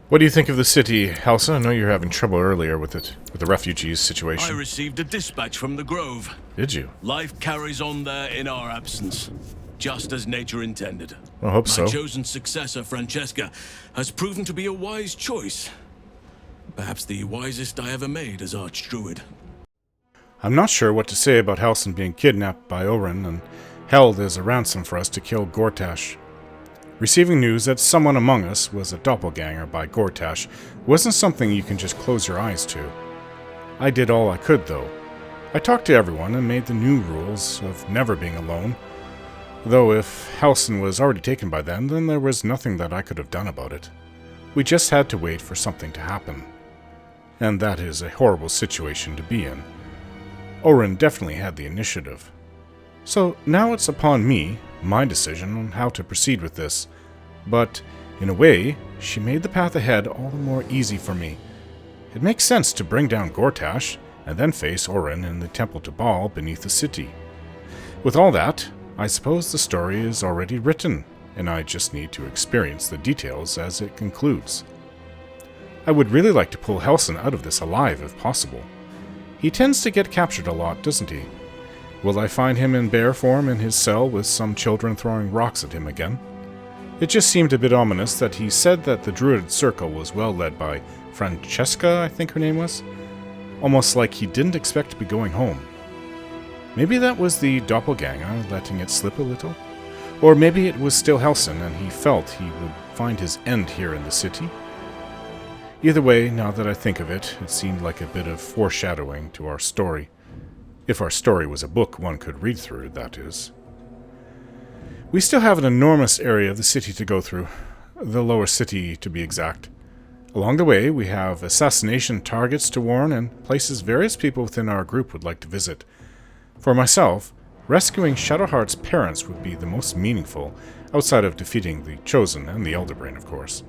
What do you think of the city, Halsa? I know you were having trouble earlier with the refugees I situation. received a dispatch from the Grove. Did you? Life carries on there in our absence, just as nature intended. I hope My so. chosen successor, Francesca, has proven to be a wise choice. Perhaps the wisest I ever made as Archdruid. I'm not sure what to say about Halsin being kidnapped by Oren and held as a ransom for us to kill Gortash. Receiving news that someone among us was a doppelganger by Gortash wasn't something you can just close your eyes to. I did all I could, though. I talked to everyone and made the new rules of never being alone. Though if Halsin was already taken by then there was nothing that I could have done about it. We just had to wait for something to happen. And that is a horrible situation to be in. Oren definitely had the initiative. So now it's upon me, my decision on how to proceed with this. But, in a way, she made the path ahead all the more easy for me. It makes sense to bring down Gortash, and then face Oren in the Temple to Baal beneath the city. With all that, I suppose the story is already written, and I just need to experience the details as it concludes. I would really like to pull Halsin out of this alive if possible. He tends to get captured a lot, doesn't he? Will I find him in bear form in his cell with some children throwing rocks at him again? It just seemed a bit ominous that he said that the Druid Circle was well led by Francesca, I think her name was. Almost like he didn't expect to be going home. Maybe that was the doppelganger letting it slip a little? Or maybe it was still Halsin and he felt he would find his end here in the city? Either way, now that I think of it, it seemed like a bit of foreshadowing to our story. If our story was a book one could read through, that is. We still have an enormous area of the city to go through. The lower city, to be exact. Along the way, we have assassination targets to warn and places various people within our group would like to visit. For myself, rescuing Shadowheart's parents would be the most meaningful, outside of defeating the Chosen and the Elderbrain, of course.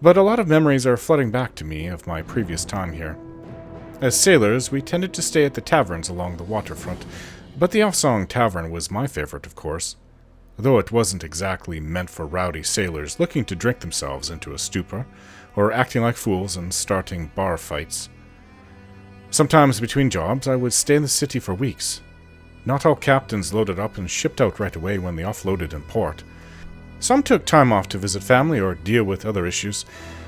But a lot of memories are flooding back to me of my previous time here. As sailors, we tended to stay at the taverns along the waterfront, but the Elfsong Tavern was my favorite, of course, though it wasn't exactly meant for rowdy sailors looking to drink themselves into a stupor, or acting like fools and starting bar fights. Sometimes between jobs, I would stay in the city for weeks. Not all captains loaded up and shipped out right away when they offloaded in port. Some took time off to visit family or deal with other issues,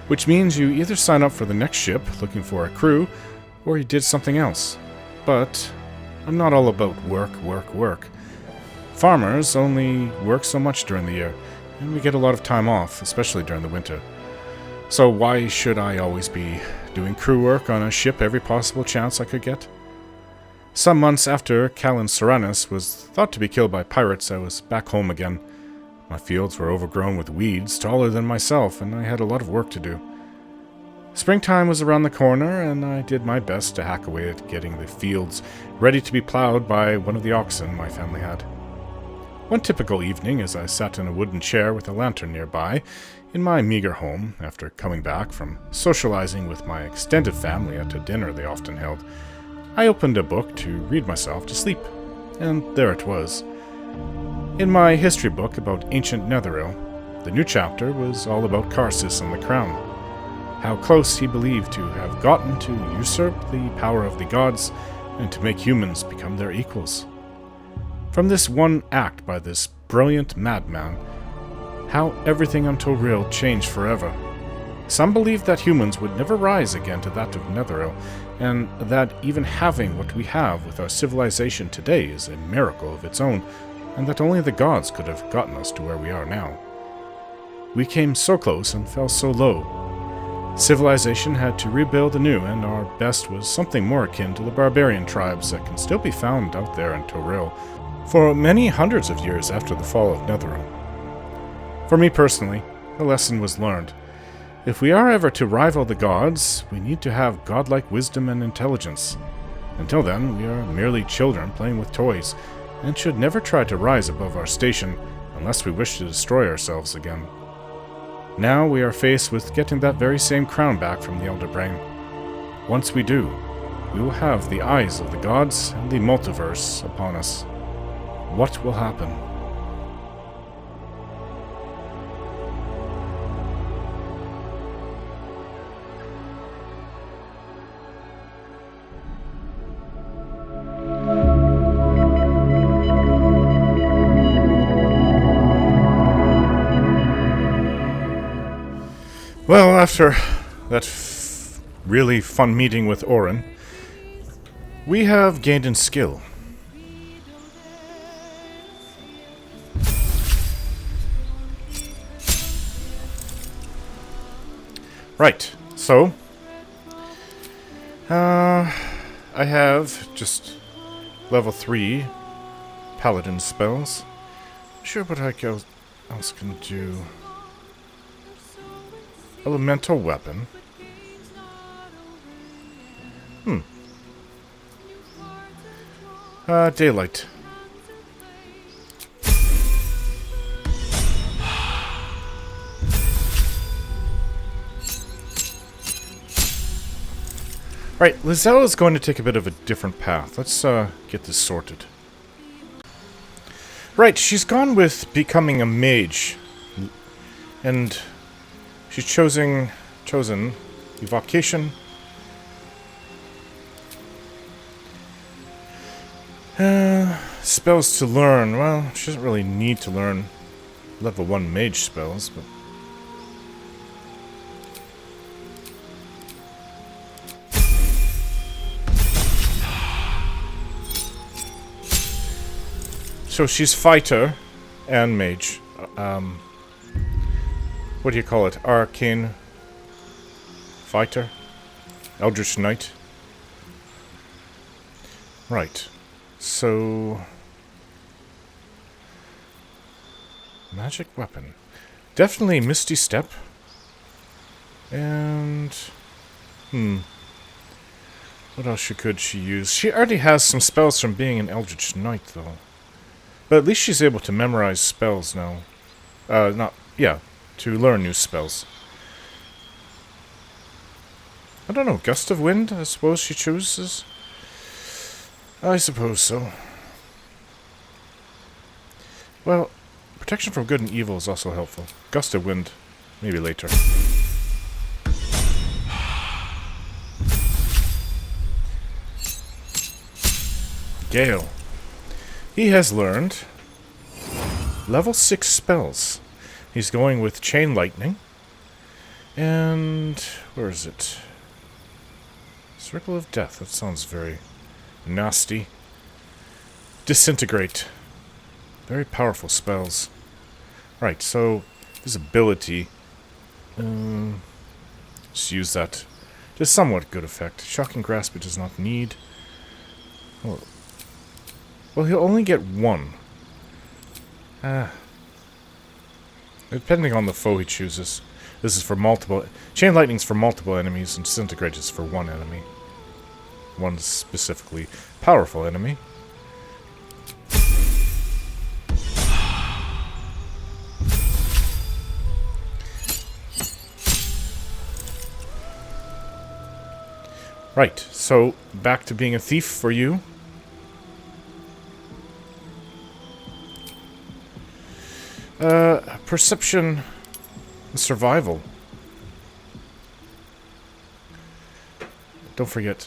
which means you either sign up for the next ship looking for a crew, or you did something else. But I'm not all about work, work, work. Farmers only work so much during the year, and we get a lot of time off, especially during the winter. So why should I always be doing crew work on a ship every possible chance I could get? Some months after Callan Soranus was thought to be killed by pirates, I was back home again. My fields were overgrown with weeds taller than myself, and I had a lot of work to do. Springtime was around the corner, and I did my best to hack away at getting the fields ready to be plowed by one of the oxen my family had. One typical evening, as I sat in a wooden chair with a lantern nearby, in my meager home, after coming back from socializing with my extended family at a dinner they often held, I opened a book to read myself to sleep, and there it was. In my history book about ancient Netheril, the new chapter was all about Karsus and the crown. How close he believed to have gotten to usurp the power of the gods and to make humans become their equals. From this one act by this brilliant madman, how everything on Toril changed forever. Some believed that humans would never rise again to that of Netheril, and that even having what we have with our civilization today is a miracle of its own, and that only the gods could have gotten us to where we are now. We came so close and fell so low. Civilization had to rebuild anew, and our best was something more akin to the barbarian tribes that can still be found out there in Toril for many hundreds of years after the fall of Netheril. For me personally, the lesson was learned. If we are ever to rival the gods, we need to have godlike wisdom and intelligence. Until then, we are merely children playing with toys, and should never try to rise above our station unless we wish to destroy ourselves again. Now we are faced with getting that very same crown back from the Elderbrain. Once we do, we will have the eyes of the gods and the multiverse upon us. What will happen? Well, after that really fun meeting with Orin, we have gained in skill. Right, so I have just level 3 paladin spells. Sure what else can do. Elemental weapon. Daylight. Right, Lizelle is going to take a bit of a different path. Let's get this sorted. Right, she's gone with becoming a mage. And she's chosen evocation. Spells to learn. Well, she doesn't really need to learn level 1 mage spells, but... So she's fighter and mage. What do you call it? Arcane fighter? Eldritch Knight? Right. So... magic weapon. Definitely Misty Step. And... what else could she use? She already has some spells from being an Eldritch Knight, though. But at least she's able to memorize spells now. To learn new spells. I don't know, Gust of Wind, I suppose she chooses? I suppose so. Well, protection from good and evil is also helpful. Gust of Wind, maybe later. Gale. He has learned level 6 spells. He's going with Chain Lightning. And where is it? Circle of Death. That sounds very nasty. Disintegrate. Very powerful spells. Right, so his ability. Just use that to somewhat good effect. Shocking Grasp it does not need. Well, he'll only get 1. Depending on the foe he chooses. This is for multiple... Chain Lightning's for multiple enemies, and Disintegrate is for one enemy. One specifically powerful enemy. Right, so back to being a thief for you. Perception and survival. Don't forget.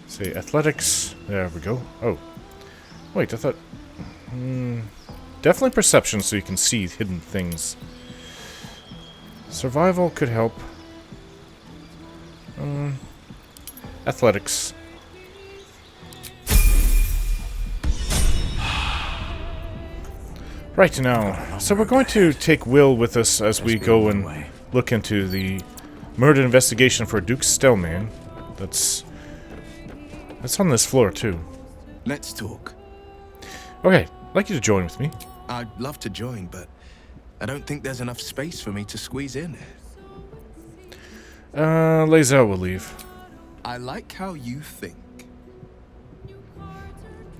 Say athletics. There we go. Oh. Wait, I thought... definitely perception so you can see hidden things. Survival could help. Athletics. Right now, so we're going to take Will with us as we go and look into the murder investigation for Duke Stelmane. That's on this floor too. Let's talk. Okay, I'd like you to join with me. I'd love to join, but I don't think there's enough space for me to squeeze in. Lae'zel will leave. I like how you think.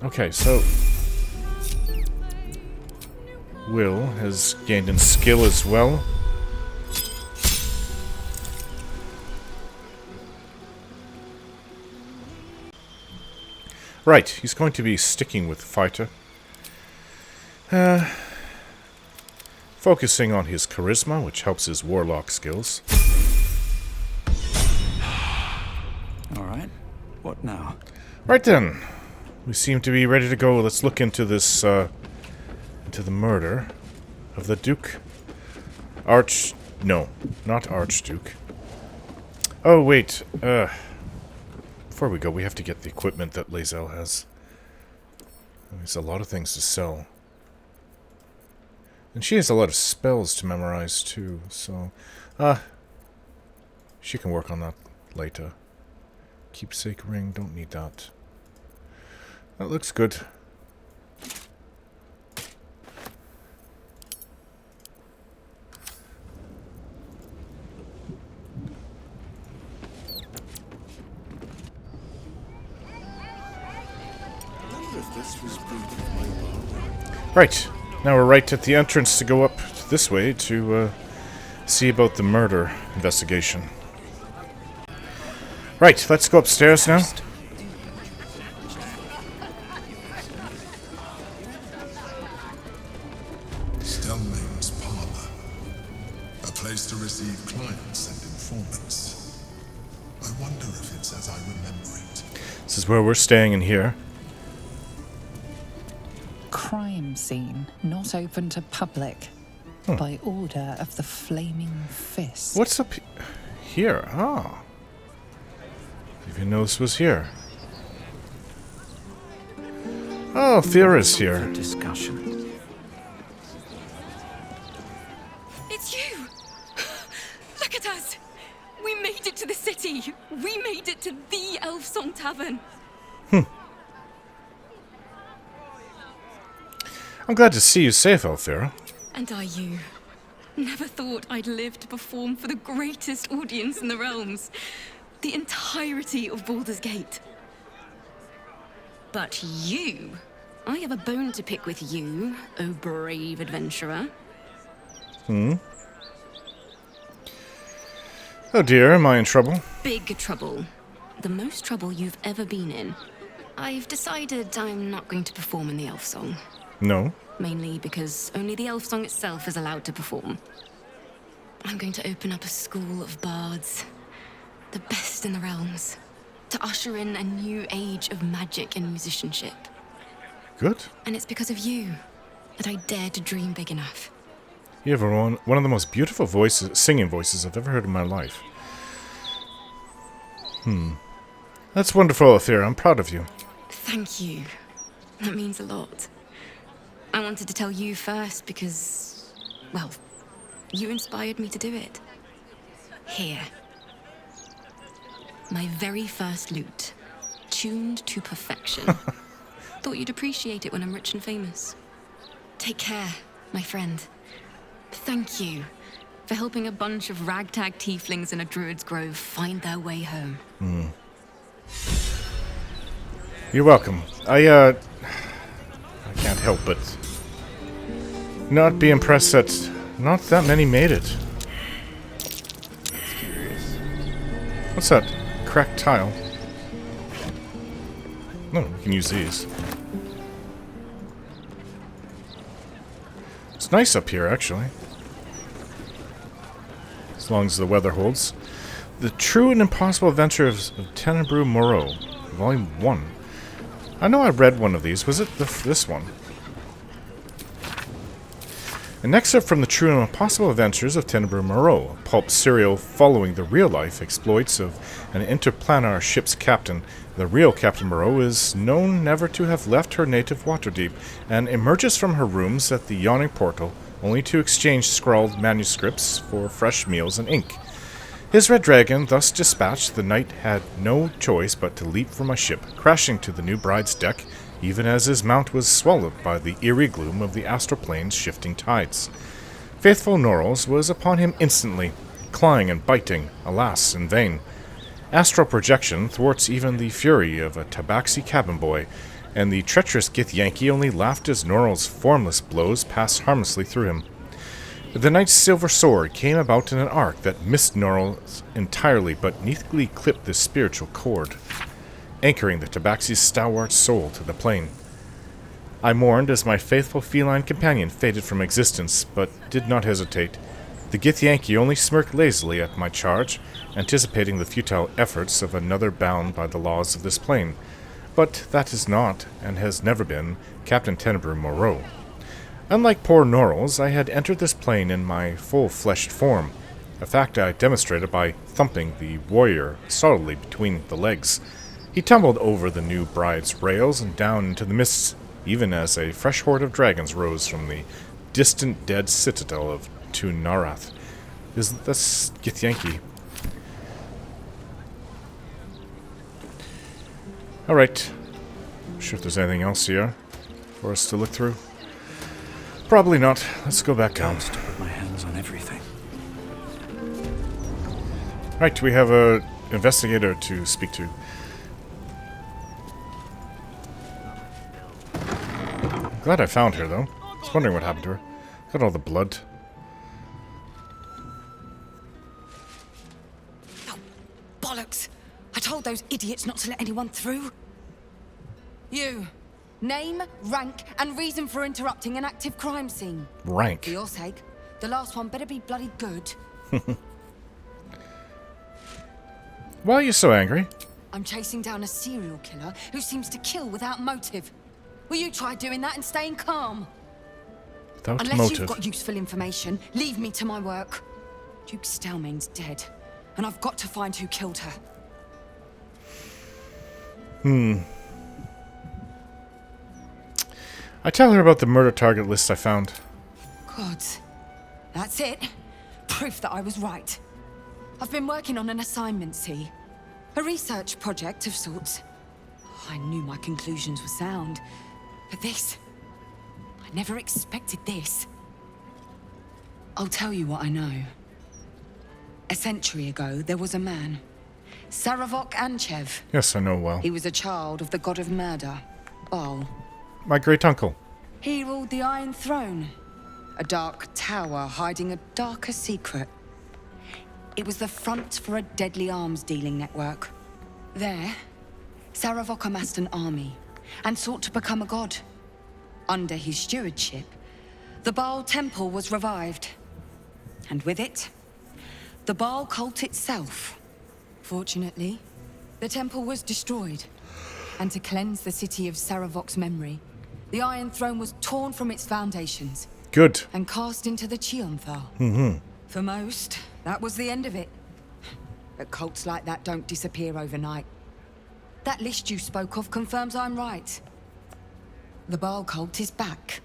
Okay, so... Will has gained in skill as well. Right, he's going to be sticking with fighter. Focusing on his charisma, which helps his warlock skills. Alright, what now? Right then. We seem to be ready to go. Let's look into this, into the murder of the Duke. No, not Archduke. Oh, wait. Before we go, we have to get the equipment that Lae'zel has. There's a lot of things to sell. And she has a lot of spells to memorize, too, so... she can work on that later. Keepsake ring, don't need that. That looks good. Right. Now we're right at the entrance to go up this way to see about the murder investigation. Right, let's go upstairs now. Stellmane's parlor. A place to receive clients and informants. I wonder if it's as I remember it. This is where we're staying in here. Crime scene not open to public by order of the Flaming Fist. What's up here? Ah. Didn't even know this was here. Oh, Thera's here. Discussion. It's you! Look at us! We made it to the city! We made it to the Elfsong Tavern! I'm glad to see you safe, Althera. And are you? Never thought I'd live to perform for the greatest audience in the realms. The entirety of Baldur's Gate. But you... I have a bone to pick with you, O brave adventurer. Oh dear, am I in trouble? Big trouble. The most trouble you've ever been in. I've decided I'm not going to perform in the Elf Song. No. Mainly because only the Elf Song itself is allowed to perform. I'm going to open up a school of bards. The best in the realms. To usher in a new age of magic and musicianship. Good. And it's because of you that I dare to dream big enough. You have one of the most beautiful voices, singing voices I've ever heard in my life. That's wonderful, Althera. I'm proud of you. Thank you. That means a lot. I wanted to tell you first because, well, you inspired me to do it. Here. My very first lute. Tuned to perfection. Thought you'd appreciate it when I'm rich and famous. Take care, my friend. Thank you for helping a bunch of ragtag tieflings in a druid's grove find their way home. You're welcome. I can't help but not be impressed that not that many made it. What's that? Cracked tile. No, we can use these. It's nice up here, actually. As long as the weather holds. The True and Impossible Adventure of Tenebrous Moreau, Volume 1. I know I read one of these. Was it this one? An excerpt from The True and Impossible Adventures of Tenebrous Moreau, a pulp serial following the real-life exploits of an interplanar ship's captain. The real Captain Moreau is known never to have left her native Waterdeep, and emerges from her rooms at the yawning portal, only to exchange scrawled manuscripts for fresh meals and ink. His red dragon, thus dispatched, the knight had no choice but to leap from a ship, crashing to the new bride's deck, even as his mount was swallowed by the eerie gloom of the astral plane's shifting tides. Faithful Norals was upon him instantly, clawing and biting, alas, in vain. Astral projection thwarts even the fury of a tabaxi cabin boy, and the treacherous Githyanki only laughed as Noral's formless blows passed harmlessly through him. The knight's silver sword came about in an arc that missed Norals entirely, but neatly clipped the spiritual cord, anchoring the tabaxi's stalwart soul to the plane. I mourned as my faithful feline companion faded from existence, but did not hesitate. The Githyanki only smirked lazily at my charge, anticipating the futile efforts of another bound by the laws of this plane. But that is not, and has never been, Captain Tenebrous Moreau. Unlike poor Norals, I had entered this plane in my full-fleshed form, a fact I demonstrated by thumping the warrior solidly between the legs. He tumbled over the new bride's rails and down into the mists, even as a fresh horde of dragons rose from the distant dead citadel of Tun Narath. Isn't this Githyanki? Alright. Sure if there's anything else here for us to look through. Probably not. Let's go back down. To put my hands on everything. Right, we have a investigator to speak to. Glad I found her, though. I was wondering what happened to her. Got all the blood. Oh, bollocks! I told those idiots not to let anyone through. You. Name, rank, and reason for interrupting an active crime scene. Rank. For your sake, the last one better be bloody good. Why are you so angry? I'm chasing down a serial killer who seems to kill without motive. Will you try doing that and staying calm? Without Unless motive. you've got useful information, leave me to my work. Duke Stelmane's dead, and I've got to find who killed her. I tell her about the murder target list I found. Gods. That's it. Proof that I was right. I've been working on an assignment, see? A research project of sorts. I knew my conclusions were sound. But this... I never expected this. I'll tell you what I know. A century ago, there was a man. Saravok Anchev. Yes, I know well. He was a child of the god of murder, Baal. My great-uncle. He ruled the Iron Throne, a dark tower hiding a darker secret. It was the front for a deadly arms-dealing network. There, Saravok amassed an army and sought to become a god. Under his stewardship, the Baal Temple was revived. And with it, the Baal cult itself. Fortunately, the temple was destroyed. And to cleanse the city of Saravok's memory, the Iron Throne was torn from its foundations. Good. And cast into the Chionthal. For most, that was the end of it. But cults like that don't disappear overnight. That list you spoke of confirms I'm right. The Baal cult is back.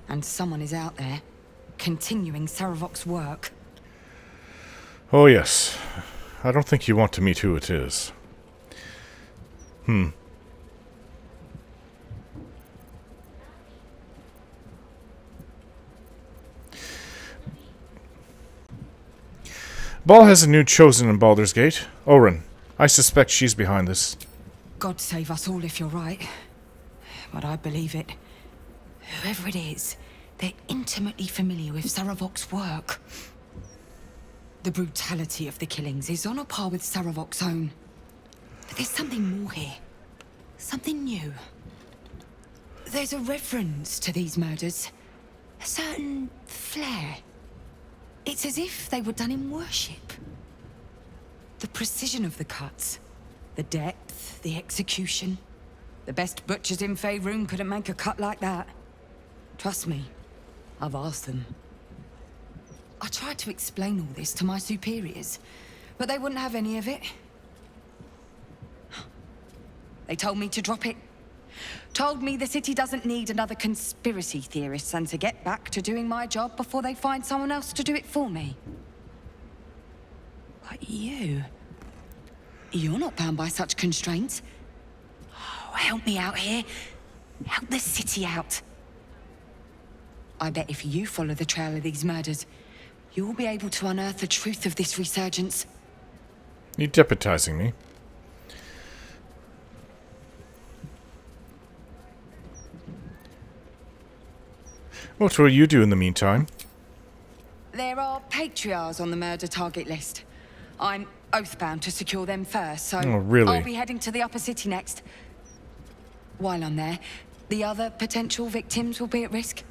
And someone is out there, continuing Saravok's work. Oh, yes. I don't think you want to meet who it is. Baal has a new chosen in Baldur's Gate, Oren. I suspect she's behind this. God save us all if you're right. But I believe it. Whoever it is, they're intimately familiar with Saravok's work. The brutality of the killings is on a par with Saravok's own. But there's something more here. Something new. There's a reference to these murders. A certain flair. It's as if they were done in worship. The precision of the cuts. The depth, the execution. The best butchers in Faerun couldn't make a cut like that. Trust me, I've asked them. I tried to explain all this to my superiors, but they wouldn't have any of it. They told me to drop it. Told me the city doesn't need another conspiracy theorist and to get back to doing my job before they find someone else to do it for me. But you're not bound by such constraints. Oh, help me out here. Help the city out. I bet if you follow the trail of these murders, you'll be able to unearth the truth of this resurgence. You deputizing me? What will you do in the meantime? There are patriarchs on the murder target list. I'm oathbound to secure them first, so Oh, really? I'll be heading to the upper city next. While I'm there, the other potential victims will be at risk.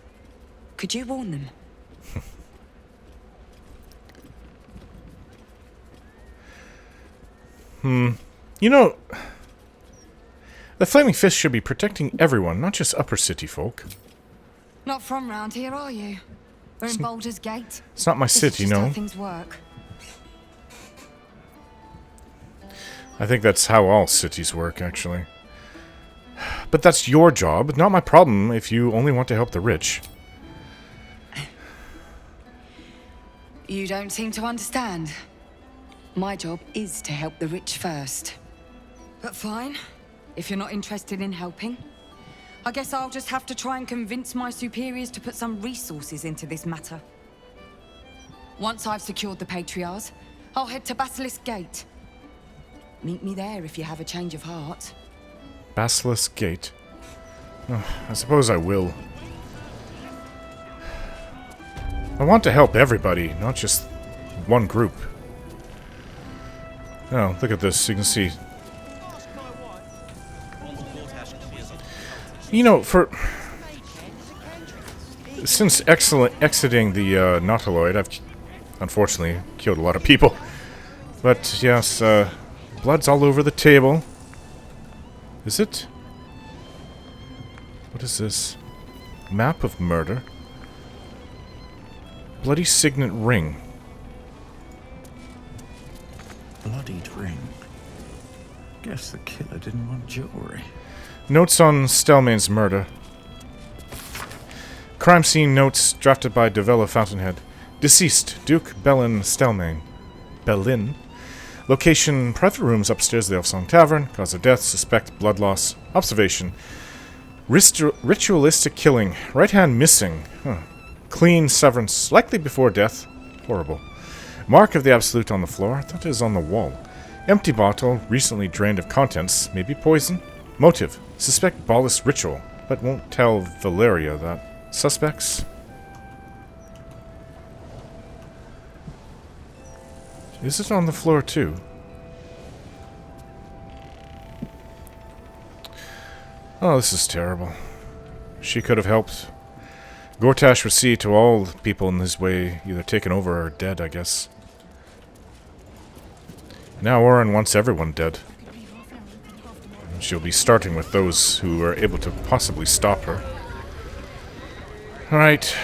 Could you warn them? You know, the Flaming Fist should be protecting everyone, not just upper city folk. Not from round here, are you? We're in Baldur's Gate. It's not my This is city, just how no. things work. I think that's how all cities work, actually. But that's your job, not my problem if you only want to help the rich. You don't seem to understand. My job is to help the rich first. But fine, if you're not interested in helping, I guess I'll just have to try and convince my superiors to put some resources into this matter. Once I've secured the Patriarchs, I'll head to Basilisk Gate. Meet me there if you have a change of heart. Basilisk Gate. Oh, I suppose I will. I want to help everybody, not just one group. Oh, look at this. You can see. You know, since exiting the Nautiloid, I've unfortunately killed a lot of people. But yes, blood's all over the table. Is it? What is this? Map of murder. Bloody signet ring. Bloodied ring. Guess the killer didn't want jewelry. Notes on Stelmane's murder. Crime scene notes drafted by Devella Fountainhead. Deceased, Duke Bellin Stelmane. Bellin? Location, private rooms upstairs of the Elfsong Tavern. Cause of death, suspect blood loss. Observation. Ritualistic killing. Right hand missing. Huh. Clean severance, likely before death. Horrible. Mark of the Absolute on the floor. I thought it was on the wall. Empty bottle, recently drained of contents. Maybe poison? Motive. Suspect Ballast ritual, but won't tell Valeria that. Suspects? Is it on the floor too? Oh, this is terrible. She could have helped. Gortash would see to all people in his way either taken over or dead, I guess. Now Orin wants everyone dead. She'll be starting with those who are able to possibly stop her. Right.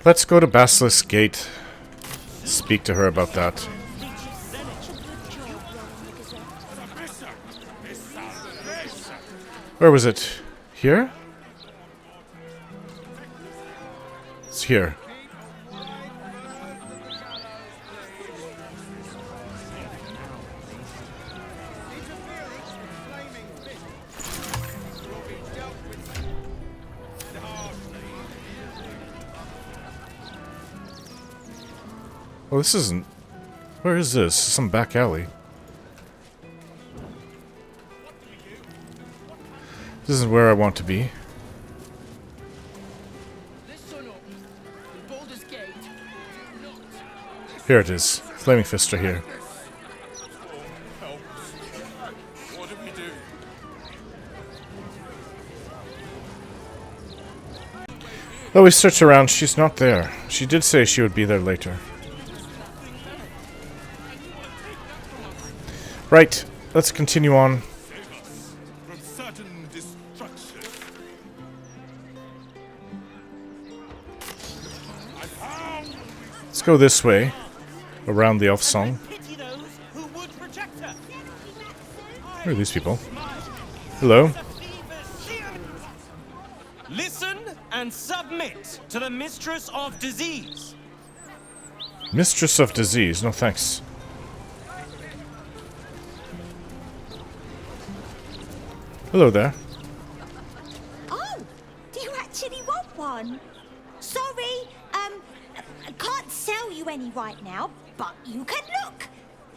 Let's go to Basilisk Gate. Speak to her about that. Where was it? Here? It's here. Oh, this isn't... Where is this? Some back alley. This is where I want to be. Here it is. Flaming Fists are here. What do we do? Though we search around, she's not there. She did say she would be there later. Right, let's continue on. From certain destruction. Let's go this way, around the Elfsong. Who are these people? Hello? Listen and submit to the Mistress of Disease. Mistress of Disease, no thanks. Hello there. Oh, do you actually want one? Sorry, I can't sell you any right now, but you can look.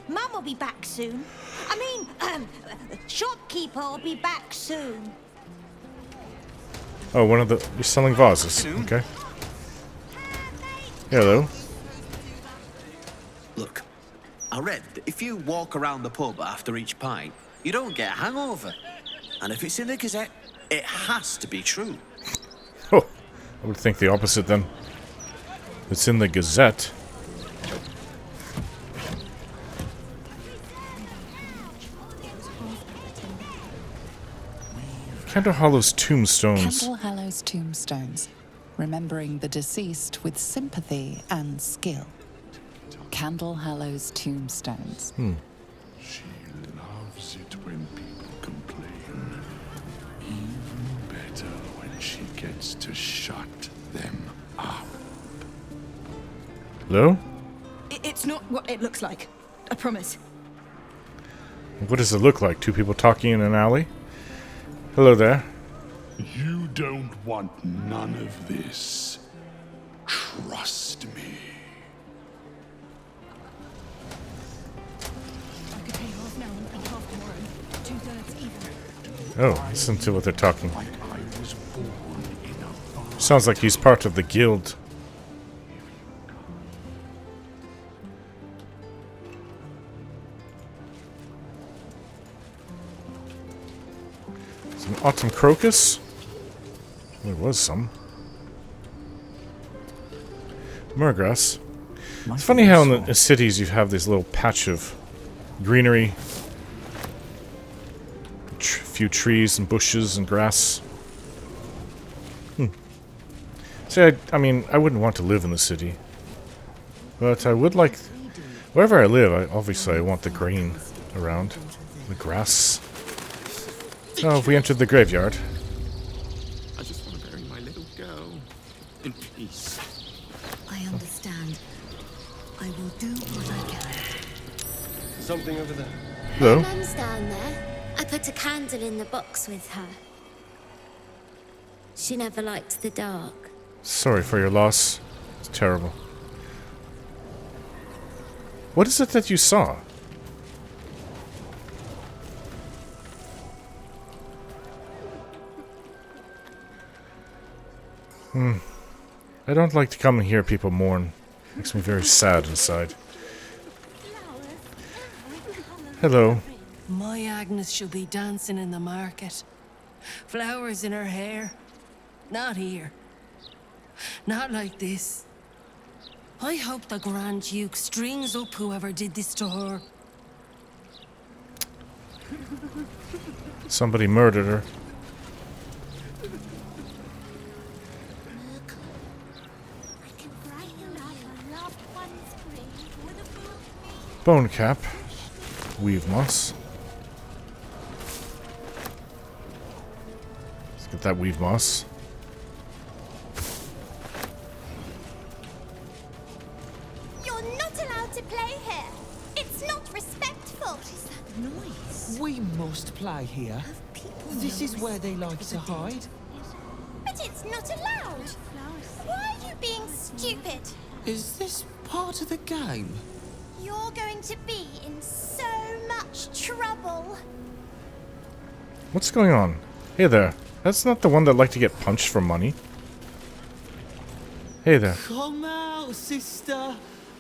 Mum will be back soon. I mean, shopkeeper will be back soon. Oh, one of the... You're selling vases. Okay. Hello. Look, I read that if you walk around the pub after each pint, you don't get a hangover. And if it's in the Gazette, it has to be true. Oh, I would think the opposite then. It's in the Gazette. Candle Hollow's tombstones. Candle Hollow's tombstones, remembering the deceased with sympathy and skill. Candle Hollow's tombstones. She loves it when people complain. Even better when she gets to shut them up. Hello? It's not what it looks like. I promise. What does it look like? Two people talking in an alley? Hello there. You don't want none of this. Trust me. I could pay half now and half tomorrow. 2/3 even. Oh, listen to what they're talking. Like I was born in a barn. Sounds like he's part of the guild. Some autumn crocus? There was some. Murgrass. It's funny how in the cities you have this little patch of greenery. Few trees and bushes and grass. See, I mean, I wouldn't want to live in the city. But I would like... Wherever I live, obviously I want the green around. The grass. Oh, we entered the graveyard. I just want to bury my little girl in peace. I understand. I will do what I can. Something over there. Hello. Mum's down there. I put a candle in the box with her. She never liked the dark. Sorry for your loss. It's terrible. What is it that you saw? I don't like to come and hear people mourn. Makes me very sad inside. Hello. My Agnes shall be dancing in the market. Flowers in her hair. Not here. Not like this. I hope the Grand Duke strings up whoever did this to her. Somebody murdered her. Bone cap. Weave moss. Let's get that weave moss. You're not allowed to play here. It's not respectful. What is that noise? We must play here. This is where they like to hide. But it's not allowed. Why are you being stupid? Is this part of the game? You're going to be in so much trouble. What's going on? Hey there. That's not the one that liked to get punched for money. Hey there. Come out, sister.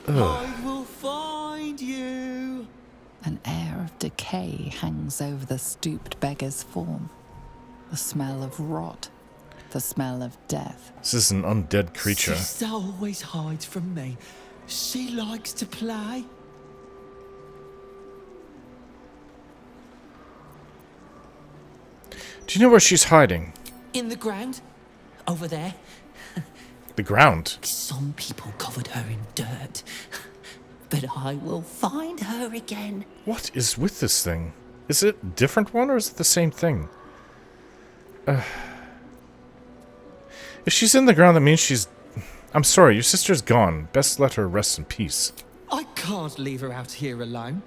Ugh. I will find you. An air of decay hangs over the stooped beggar's form. The smell of rot. The smell of death. This is an undead creature. Sister always hides from me. She likes to play. Do you know where she's hiding? In the ground. Over there. The ground? Some people covered her in dirt. But I will find her again. What is with this thing? Is it a different one or is it the same thing? If she's in the ground, that means she's... I'm sorry, your sister's gone. Best let her rest in peace. I can't leave her out here alone.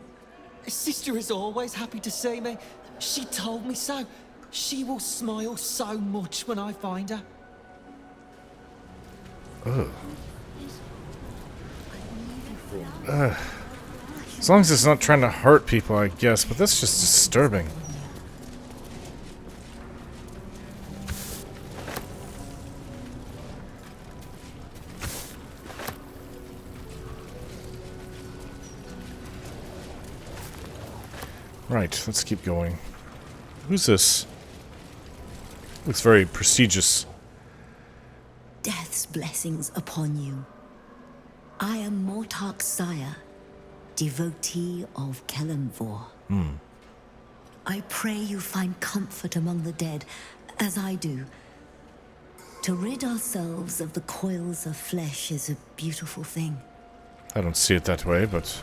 Sister is always happy to see me. She told me so. She will smile so much when I find her. Ugh. As long as it's not trying to hurt people, I guess, but that's just disturbing. Right, let's keep going. Who's this? Looks very prestigious. Death's blessings upon you. I am Mortark's sire, devotee of Kelemvor. I pray you find comfort among the dead, as I do. To rid ourselves of the coils of flesh is a beautiful thing. I don't see it that way, but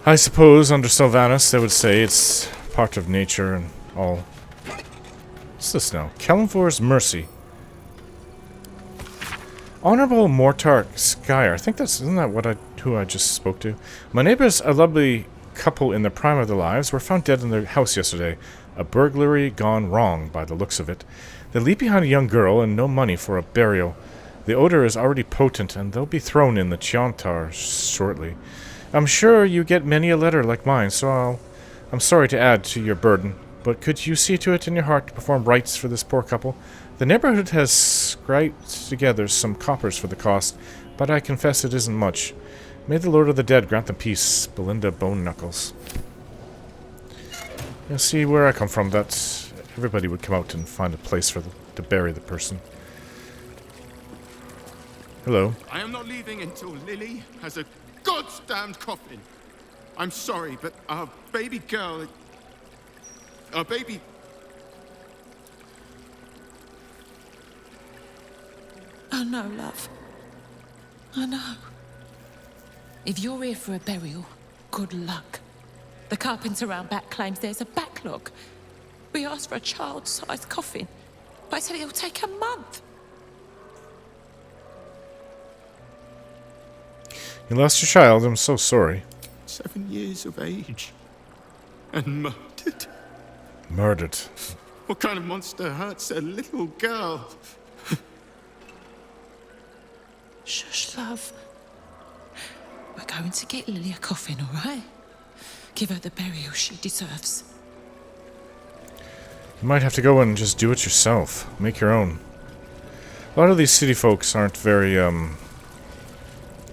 I suppose under Sylvanas they would say it's part of nature and all. What's this now? Kelemvor's Mercy. Honorable Mortar Skyer. I think isn't that who I just spoke to? My neighbors, a lovely couple in the prime of their lives, were found dead in their house yesterday. A burglary gone wrong by the looks of it. They leave behind a young girl and no money for a burial. The odor is already potent, and they'll be thrown in the Chiantar shortly. I'm sure you get many a letter like mine, so I'm sorry to add to your burden, but could you see to it in your heart to perform rites for this poor couple? The neighborhood has scraped together some coppers for the cost, but I confess it isn't much. May the Lord of the Dead grant them peace, Belinda Bone Knuckles. You see, where I come from, that everybody would come out and find a place to bury the person. Hello. I am not leaving until Lily has a goddamned coffin. I'm sorry, but our baby girl... Our baby... I know, love. I know. If you're here for a burial, good luck. The carpenter around back claims there's a backlog. We asked for a child-sized coffin, but I said it'll take a month. You lost your child. I'm so sorry. 7 years of age. And murdered. Murdered. What kind of monster hurts a little girl? Shush, love. We're going to get Lily a coffin, all right? Give her the burial she deserves. You might have to go and just do it yourself. Make your own. A lot of these city folks aren't very, they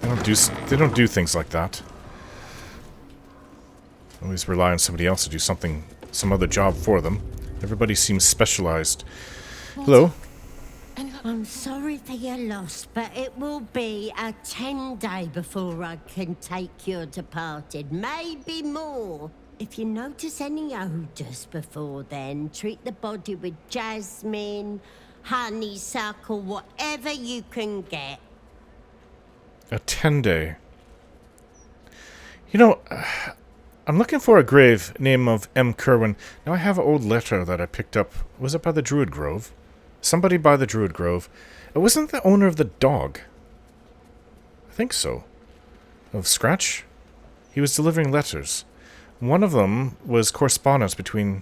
don't do things like that. Always rely on somebody else to do some other job for them. Everybody seems specialized. Hello? I'm sorry for your loss, but it will be a 10-day before I can take your departed. Maybe more. If you notice any odours before then, treat the body with jasmine, honeysuckle, whatever you can get. A 10-day. You know, I'm looking for a grave name of M. Kerwin. Now I have an old letter that I picked up. Was it by the Druid Grove? Somebody by the Druid Grove. It wasn't the owner of the dog. I think so. Of Scratch? He was delivering letters. One of them was correspondence between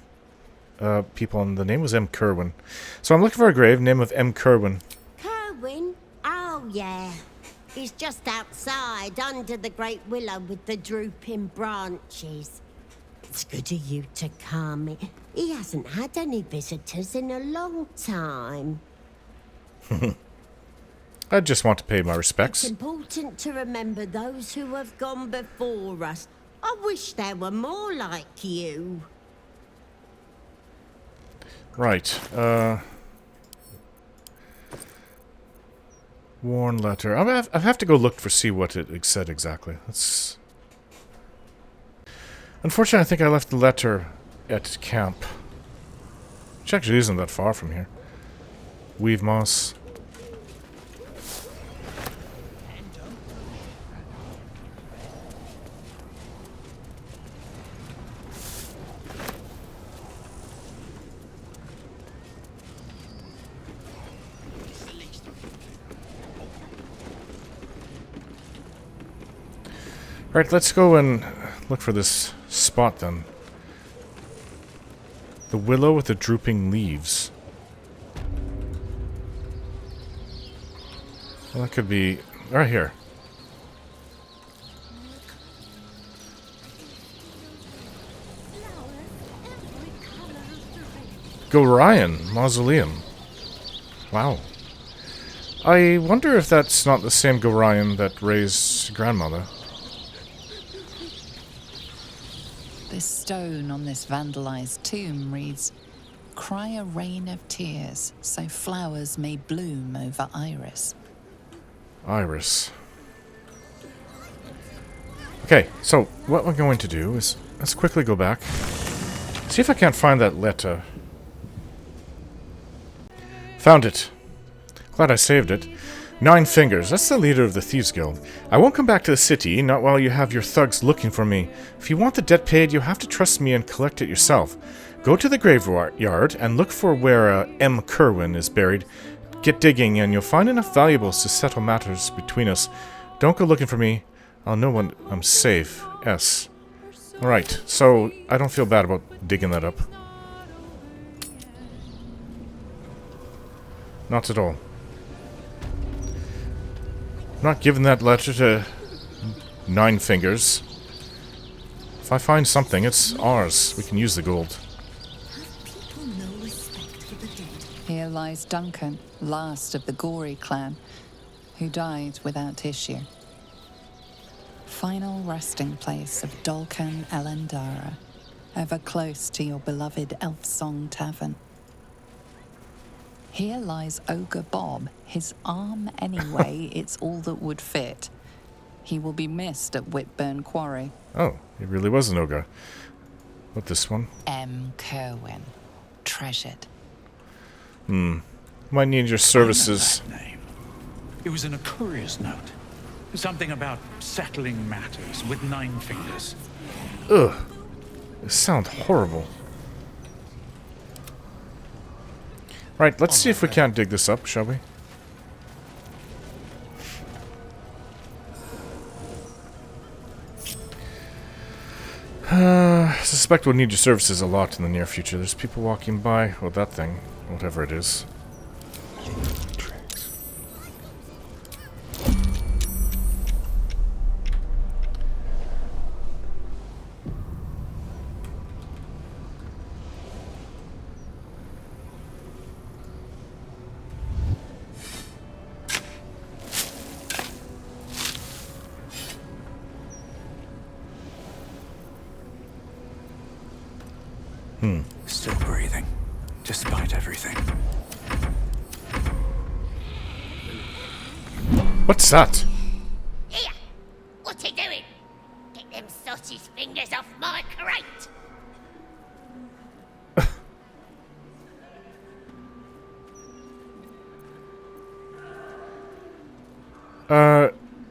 people, and the name was M. Kerwin. So I'm looking for a grave name of M. Kerwin. Kerwin? Oh, yeah. He's just outside, under the great willow with the drooping branches. It's good of you to come. He hasn't had any visitors in a long time. I just want to pay my respects. It's important to remember those who have gone before us. I wish there were more like you. Right, Worn letter. I have to go look see what it said exactly. That's... Unfortunately, I think I left the letter at camp. Which actually isn't that far from here. Weave moss. Alright, let's go and look for this spot then. The willow with the drooping leaves. Well, that could be right here. Gorion Mausoleum. Wow. I wonder if that's not the same Gorion that raised grandmother. This stone on this vandalized tomb reads, "Cry a rain of tears, so flowers may bloom over Iris." Iris. Okay, so what we're going to do is let's quickly go back. See if I can't find that letter. Found it. Glad I saved it. Nine Fingers, that's the leader of the Thieves Guild. I won't come back to the city, not while you have your thugs looking for me. If you want the debt paid, you have to trust me and collect it yourself. Go to the graveyard and look for where M. Kerwin is buried. Get digging and you'll find enough valuables to settle matters between us. Don't go looking for me. I'll know when I'm safe. S. Alright, so I don't feel bad about digging that up. Not at all. Not giving that letter to Nine Fingers. If I find something, it's ours. We can use the gold. Here lies Duncan, last of the Gory clan, who died without issue. Final resting place of Dolcan Elendara, ever close to your beloved Elfsong Tavern. Here lies Ogre Bob, his arm anyway, it's all that would fit. He will be missed at Whitburn Quarry. Oh, he really was an ogre. What, this one? M. Kerwin, treasured. Might need your services. I know that name. It was in a courier's note. Something about settling matters with Nine Fingers. Ugh. It sounds horrible. Right, let's see if we can't dig this up, shall we? I suspect we'll need your services a lot in the near future. There's people walking by. Well, that thing. Whatever it is. Still breathing, despite everything. What's that? Here! What you doing? Get them sausage fingers off my crate!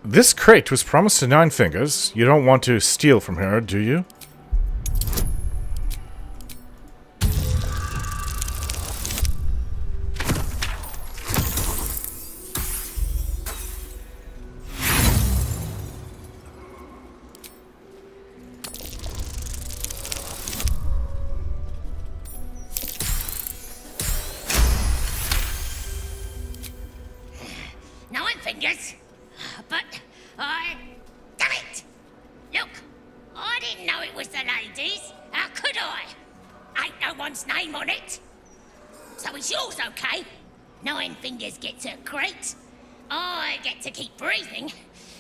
This crate was promised to Nine Fingers. You don't want to steal from her, do you? Nine Fingers! But damn it! Look, I didn't know it was the ladies. How could I? Ain't no one's name on it. So is yours okay? Nine Fingers gets a crate. I get to keep breathing.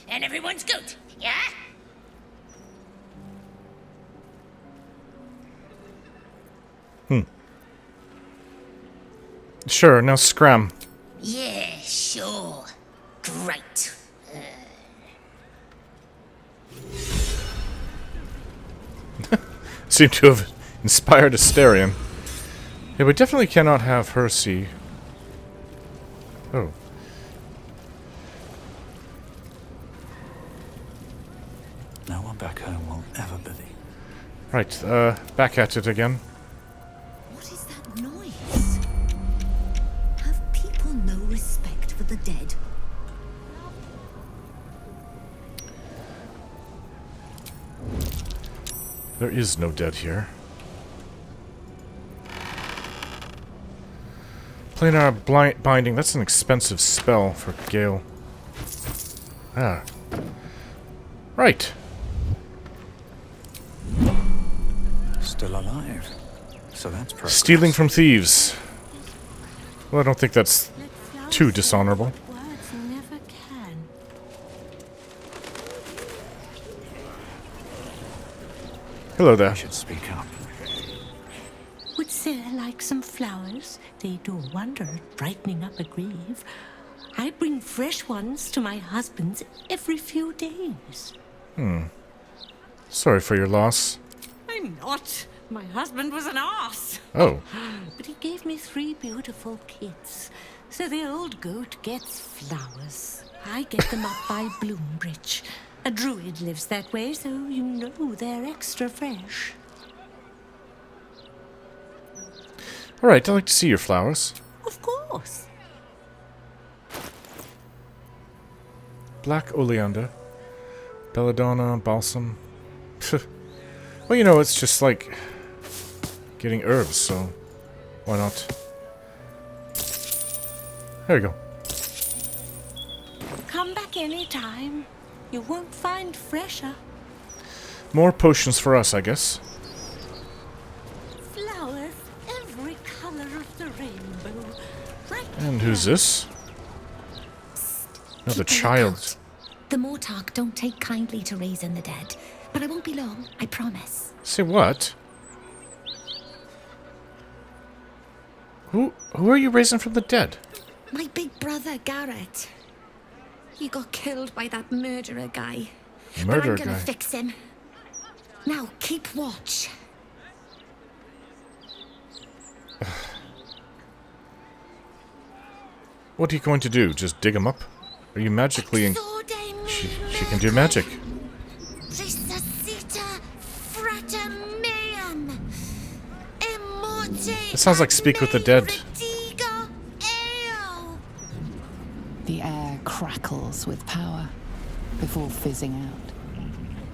And everyone's good, yeah? Sure, now scram. Yeah, sure. Great. Seem to have inspired Asterion. Yeah, we definitely cannot have her see. Oh. No one back home will ever believe. Right, back at it again. What is that noise? Have people no respect for the dead? There is no dead here. Planar binding, that's an expensive spell for Gale. Ah. Right. Still alive. So that's progress. Stealing from thieves. Well, I don't think that's too dishonorable. Words never can. Hello there. I should speak up. Would Sarah like some flowers? They do a wonder at brightening up a grave. I bring fresh ones to my husband's every few days. Sorry for your loss. not. My husband was an arse. Oh. But he gave me 3 beautiful kids. So the old goat gets flowers. I get them up by Bloombridge. A druid lives that way, so you know they're extra fresh. Alright, I'd like to see your flowers. Of course. Black oleander. Belladonna, balsam. Well, you know, it's just like getting herbs, so why not? There you go. Come back anytime. You won't find fresher. More potions for us, I guess. Flowers, every color of the rainbow. Right. And who's this? Another child. The Mortarch don't take kindly to raising the dead, but I won't be long, I promise. Say what? Who are you raising from the dead? My big brother, Garrett. He got killed by that murderer guy. Murderer but I'm gonna guy. fix him. Now, keep watch. What are you going to do? Just dig him up? Are you magically... She can do magic. Resuscita frater meum. Immorte It sounds like Speak with the Dead. The air crackles with power before fizzing out.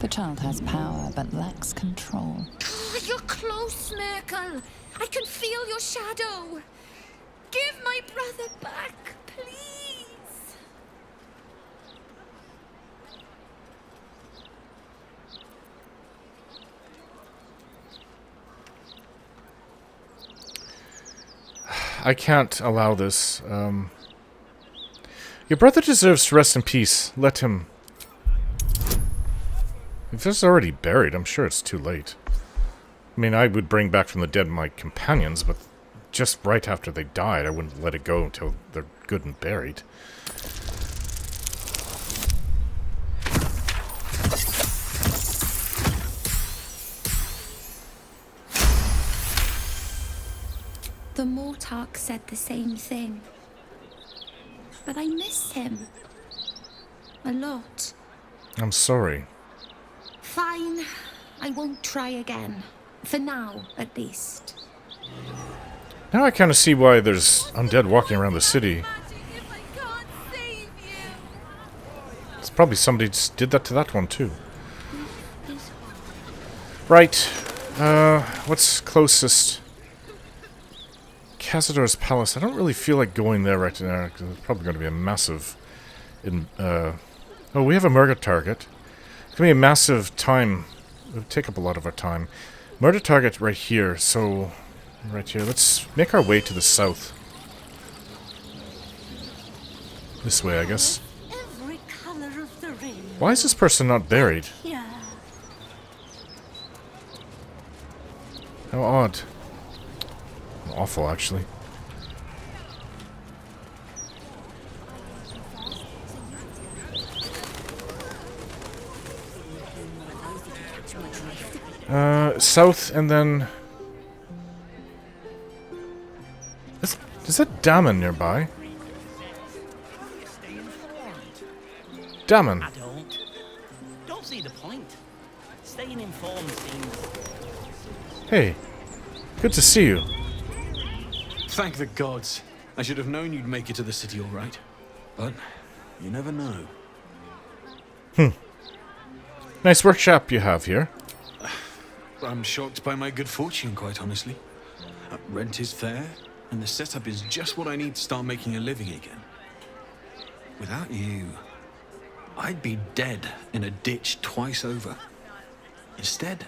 The child has power but lacks control. Oh, you're close, Merkel. I can feel your shadow. Give my brother back, please. I can't allow this. Your brother deserves to rest in peace. Let him... If he's already buried, I'm sure it's too late. I mean, I would bring back from the dead my companions, but just right after they died, I wouldn't let it go until they're good and buried. The Mortarch said the same thing. But I miss him. A lot. I'm sorry. Fine. I won't try again. For now, at least. Now I kind of see why there's undead walking around the city. It's probably somebody just did that to that one too. Right. What's closest? Cazador's Palace. I don't really feel like going there right now because it's probably going to be a massive... Oh, we have a murder target. It's going to be a massive time. It'll take up a lot of our time. Murder target right here, so... Right here. Let's make our way to the south. This way, I guess. Every color of the rainbow. Why is this person not buried? Yeah. How odd. Awful, actually. South and then... Is that Damon nearby? Damon. I don't see the point. Staying informed seems... Hey. Good to see you. Thank the gods. I should have known you'd make it to the city all right. But you never know. Nice workshop you have here. I'm shocked by my good fortune, quite honestly. Rent is fair, and the setup is just what I need to start making a living again. Without you, I'd be dead in a ditch twice over. Instead,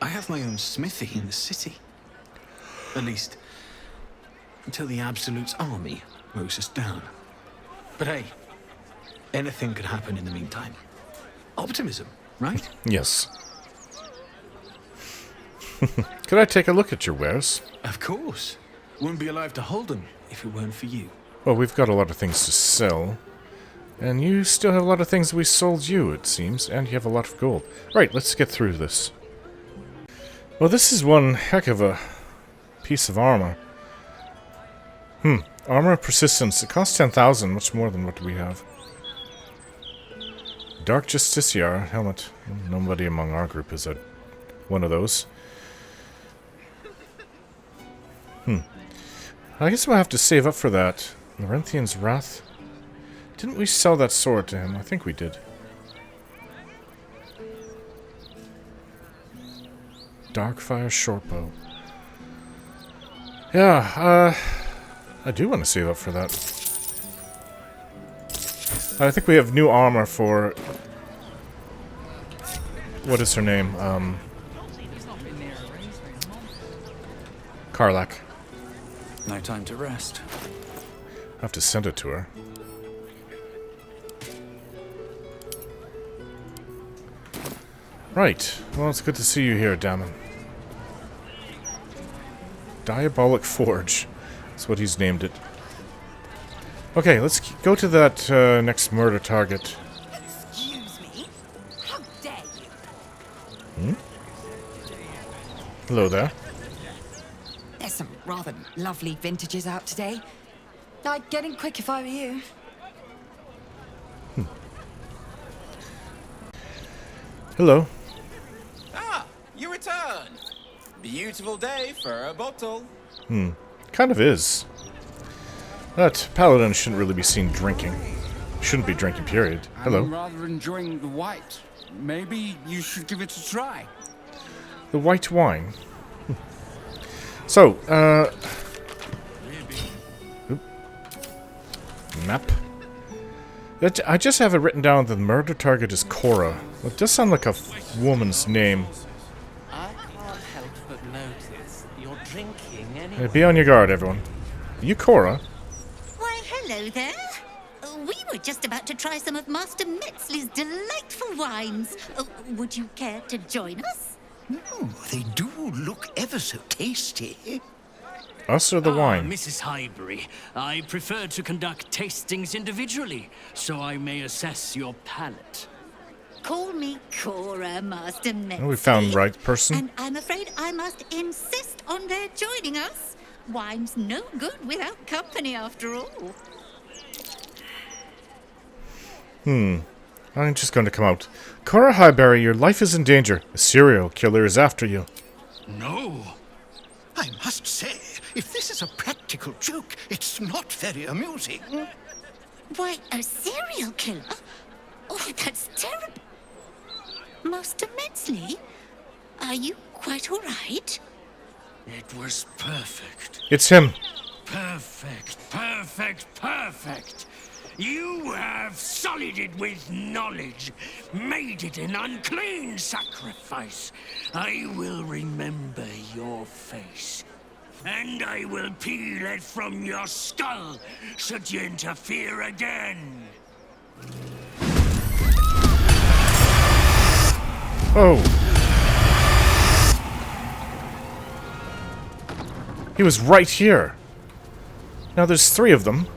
I have my own smithy in the city. At least, until the Absolute's army mows us down. But hey, anything could happen in the meantime. Optimism, right? Yes. Could I take a look at your wares? Of course. Wouldn't be alive to hold them if it weren't for you. Well, we've got a lot of things to sell. And you still have a lot of things we sold you, it seems. And you have a lot of gold. Right, let's get through this. Well, this is one heck of a piece of armor. Armor of Persistence. It costs 10,000, much more than what we have. Dark Justiciar helmet. Nobody among our group is one of those. I guess we'll have to save up for that. Laurentian's Wrath. Didn't we sell that sword to him? I think we did. Darkfire Shortbow. Yeah, I do want to save up for that. I think we have new armor for... What is her name? Karlach. No time to rest. I have to send it to her. Right. Well, it's good to see you here, Damon. Diabolic Forge. That's what he's named it. Okay, let's go to that next murder target. Excuse me? How dare you? Hello there. There's some rather lovely vintages out today. I'd get in quick if I were you. Hello. Ah, you return. Beautiful day for a bottle. Kind of is. That paladin shouldn't really be seen drinking. Shouldn't be drinking, period. Hello. I'm rather enjoying the white. Maybe you should give it a try. The white wine. So, map. I just have it written down that the murder target is Cora. It does sound like a woman's name. I can't help but notice you're drinking anyway. Be on your guard, everyone. Are you Cora? Why, hello there. We were just about to try some of Master Metzley's delightful wines. Would you care to join us? They do look ever so tasty. Us or the wine? Mrs. Highbury, I prefer to conduct tastings individually, so I may assess your palate. Call me Cora, Master Metzley. Oh, we found the right person. And I'm afraid I must insist on their joining us. Wine's no good without company, after all. I'm just going to come out. Cora Highbury, your life is in danger. A serial killer is after you. No. I must say, if this is a practical joke, it's not very amusing. Why, a serial killer? Oh, that's terrible. Master Metzley, are you quite all right? It was perfect. It's him. Perfect, perfect, perfect. You have sullied it with knowledge, made it an unclean sacrifice. I will remember your face, and I will peel it from your skull should you interfere again. Oh. He was right here. Now there's 3 of them.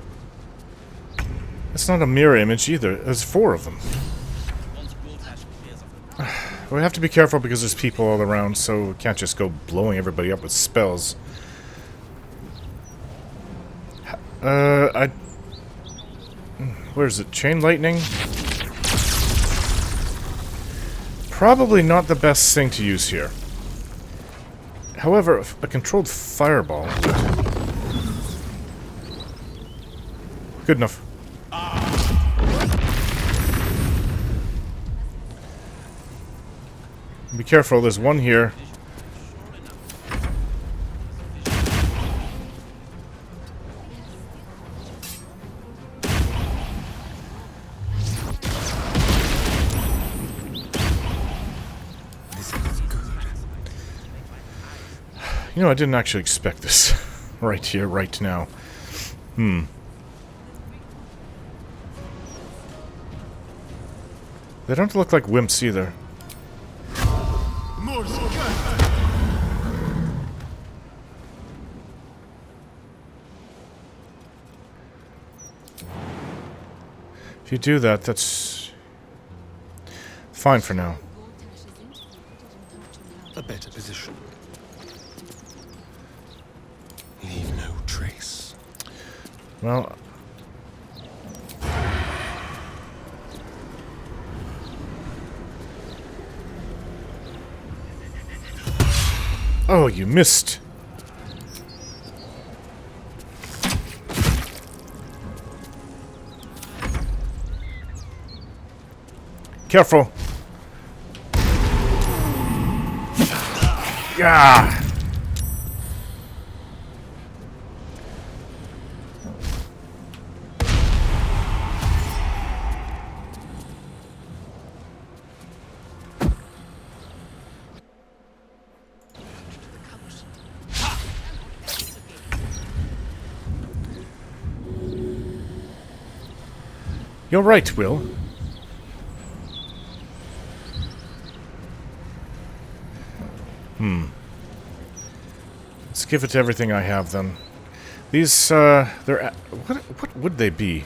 It's not a mirror image either. There's 4 of them. We have to be careful because there's people all around, so we can't just go blowing everybody up with spells. Where is it? Chain lightning? Probably not the best thing to use here. However, a controlled fireball would... Good enough. Be careful, there's one here. You know, I didn't actually expect this. Right here, right now. They don't look like wimps either. If you do that, that's fine for now. A better position. Leave no trace. Well... Oh, you missed. Careful. Yeah. You're right, Will. Let's give it everything I have, then. These, they're... What would they be?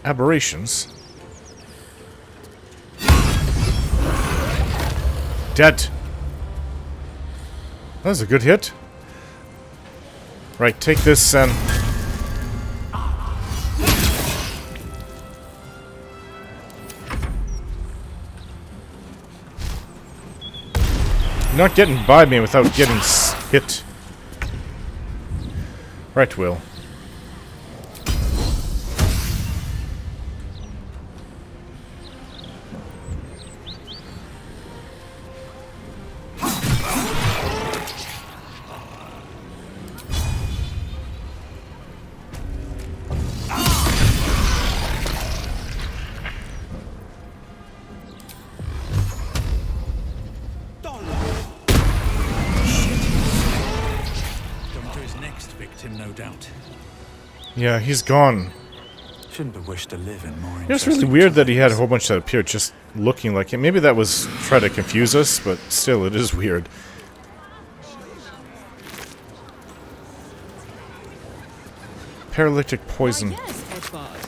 Aberrations? Dead! That was a good hit. Right, take this and... You're not getting by me without getting hit. Right, Will. Yeah, he's gone. Shouldn't have wished to live in more. It's really weird that he had a whole bunch that appeared just looking like him. Maybe that was try to confuse us, but still, it is weird. Paralytic poison. Yes, Edvard.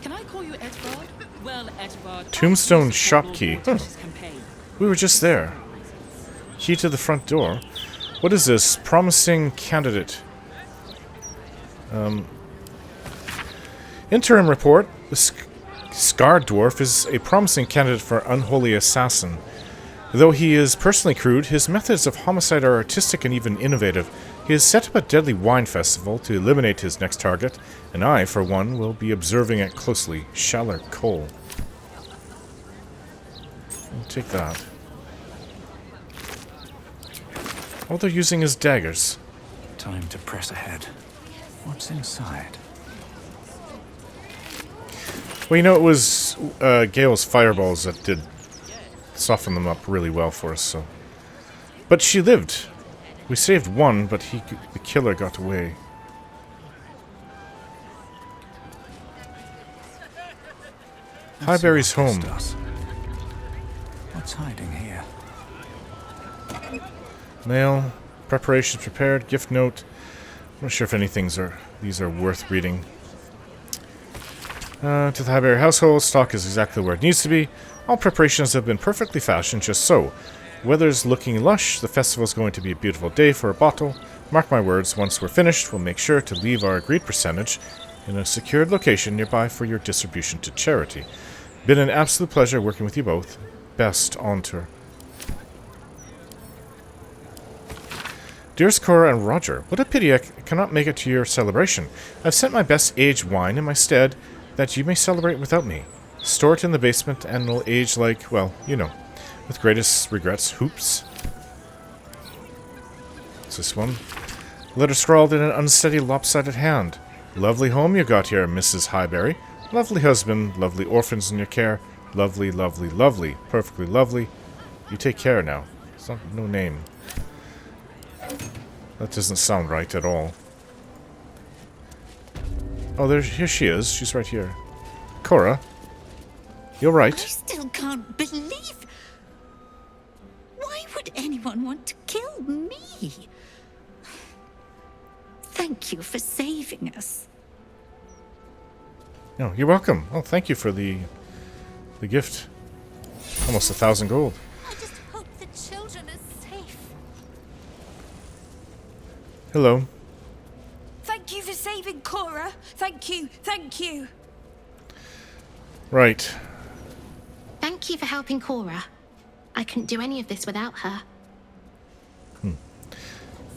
Can I call you Edvard? Well, Edvard. Tombstone shop key. Huh. We were just there. Key to the front door. What is this? Promising candidate. Interim report. The Scar Dwarf is a promising candidate for unholy assassin. Though he is personally crude, his methods of homicide are artistic and even innovative. He has set up a deadly wine festival to eliminate his next target, and I, for one, will be observing it closely. Shaller Cole. I'll take that. Oh, they're using his daggers. Time to press ahead. What's inside? Well, you know, it was Gale's fireballs that did soften them up really well for us, so... But she lived. We saved one, but the killer got away. Highberry's home. What's hiding here? Mail. Preparations prepared. Gift note. I'm not sure if these are worth reading. To the Highberry household, stock is exactly where it needs to be. All preparations have been perfectly fashioned, just so. Weather's looking lush, the festival's going to be a beautiful day for a bottle. Mark my words, once we're finished, we'll make sure to leave our agreed percentage in a secured location nearby for your distribution to charity. Been an absolute pleasure working with you both. Best on tour. Dearest Cora and Roger, what a pity I cannot make it to your celebration. I've sent my best aged wine in my stead, that you may celebrate without me. Store it in the basement and it'll age like, well, you know. With greatest regrets, Hoops. What's this one? Letter scrawled in an unsteady, lopsided hand. Lovely home you got here, Mrs. Highberry. Lovely husband, lovely orphans in your care. Lovely, lovely, lovely. Perfectly lovely. You take care now. It's not no name. That doesn't sound right at all. Oh, here she is. She's right here. Cora, you're right. I still can't believe... Why would anyone want to kill me? Thank you for saving us. No, you're welcome. Oh, thank you for the gift. Almost 1,000 gold. I just hope the children Hello. Thank you for saving Cora. Thank you. Thank you. Right. Thank you for helping Cora. I couldn't do any of this without her.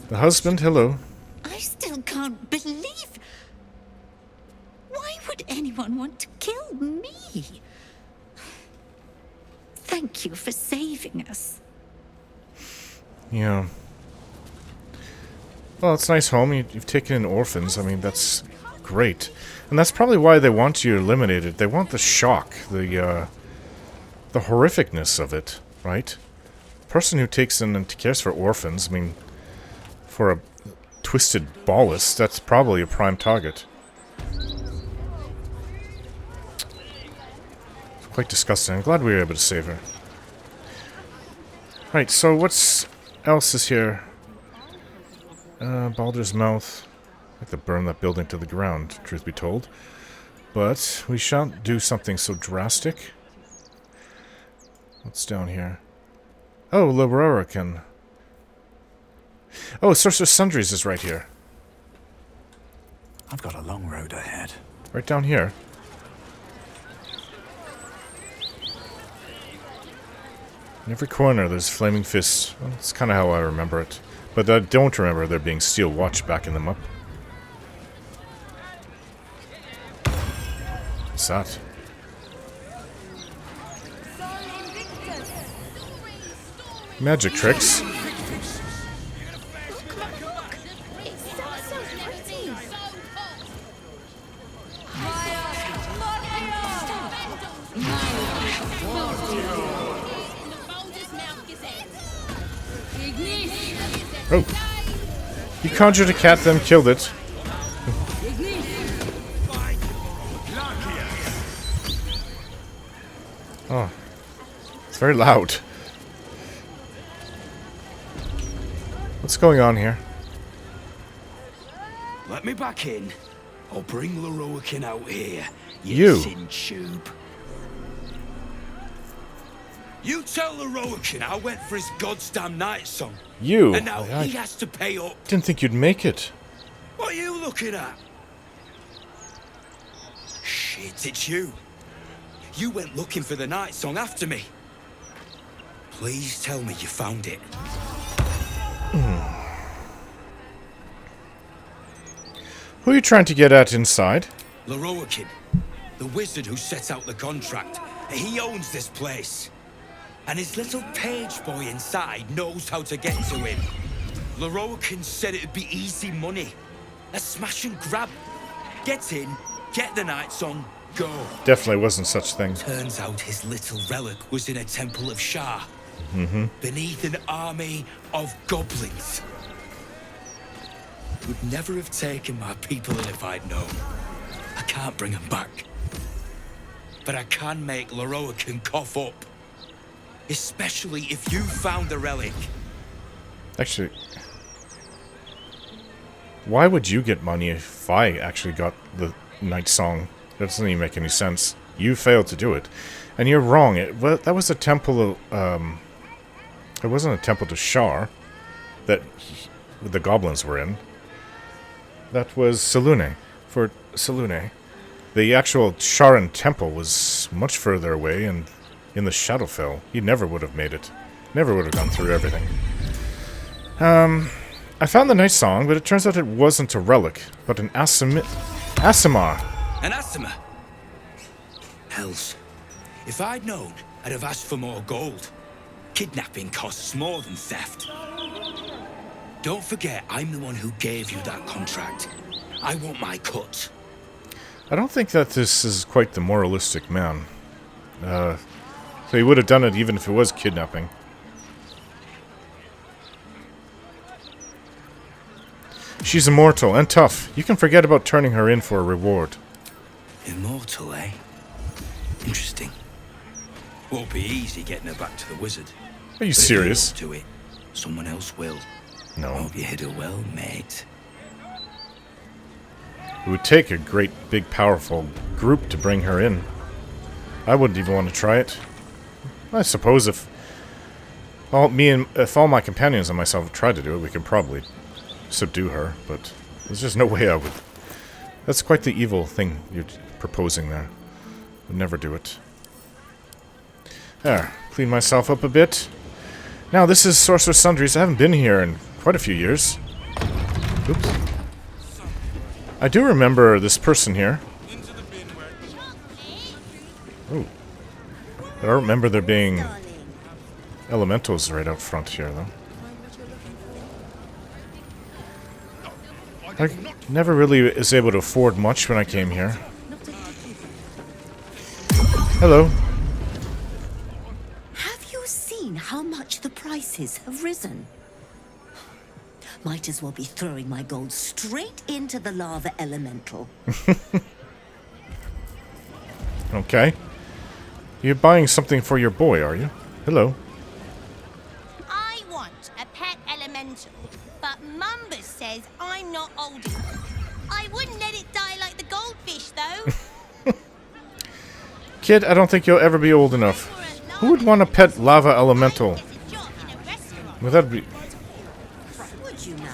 The husband, hello. I still can't believe... Why would anyone want to kill me? Thank you for saving us. Yeah. Well, it's a nice home. You've taken in orphans. I mean, that's great. And that's probably why they want you eliminated. They want the shock, the horrificness of it, right? The person who takes in and cares for orphans, I mean, for a twisted ballast, that's probably a prime target. It's quite disgusting. I'm glad we were able to save her. Right, so what's else is here? Baldur's Mouth. I'd like to burn that building to the ground, truth be told. But we shan't do something so drastic. What's down here? Oh, Lorroakan. Oh, Sorcerer's Sundries is right here. I've got a long road ahead. Right down here. In every corner there's flaming fists. Well, that's kind of how I remember it. But I don't remember there being steel watch backing them up. What's that? Magic tricks. Oh. You conjured a cat, then killed it. Oh. It's very loud. What's going on here? Let me back in. I'll bring Lorroakan out here. You. Sin tube. You tell Lorroakan I went for his goddamn night song. You? And now he has to pay up. Didn't think you'd make it. What are you looking at? Shit, it's you. You went looking for the night song after me. Please tell me you found it. Who are you trying to get at inside? Lorroakan, the wizard who set out the contract. He owns this place. And his little page boy inside knows how to get to him. Lorroakan said it'd be easy money. A smash and grab. Get in, get the night song, go. Definitely wasn't such thing. Turns out his little relic was in a temple of Shah. Beneath an army of goblins. Would never have taken my people in if I'd known. I can't bring them back. But I can make Lorroakan cough up. Especially if you found the relic. Actually, why would you get money if I actually got the night song? That doesn't even make any sense. You failed to do it. And you're wrong. That was a temple of, it wasn't a temple to Shar that the goblins were in. That was Selûne. For Selûne. The actual Sharan temple was much further away and in the Shadowfell. He never would have made it. Never would have gone through everything. I found the night song, but it turns out it wasn't a relic, but an Aasimar. An Aasimar? Hells. If I'd known, I'd have asked for more gold. Kidnapping costs more than theft. Don't forget, I'm the one who gave you that contract. I want my cut. I don't think that this is quite the moralistic man. So he would have done it even if it was kidnapping. She's immortal and tough. You can forget about turning her in for a reward. Immortal, eh? Interesting. Won't be easy getting her back to the wizard. Are you But serious? If you don't do it, someone else will. No. Hope you hit her well, mate. It would take a great, big, powerful group to bring her in. I wouldn't even want to try it. I suppose if all my companions and myself tried to do it, we could probably subdue her, but there's just no way I would. That's quite the evil thing you're proposing there. Would never do it. There, clean myself up a bit. Now, this is Sorcerer's Sundries. I haven't been here in quite a few years. Oops. I do remember this person here. Ooh. I don't remember there being elementals right out front here, though. I never really was able to afford much when I came here. Hello. Have you seen how much the prices have risen? Might as well be throwing my gold straight into the lava elemental. Okay. You're buying something for your boy, are you? Hello. I want a pet elemental, but Mumbus says I'm not old enough. I wouldn't let it die like the goldfish, though. Kid, I don't think you'll ever be old enough. Who would want a pet lava elemental? Would that be...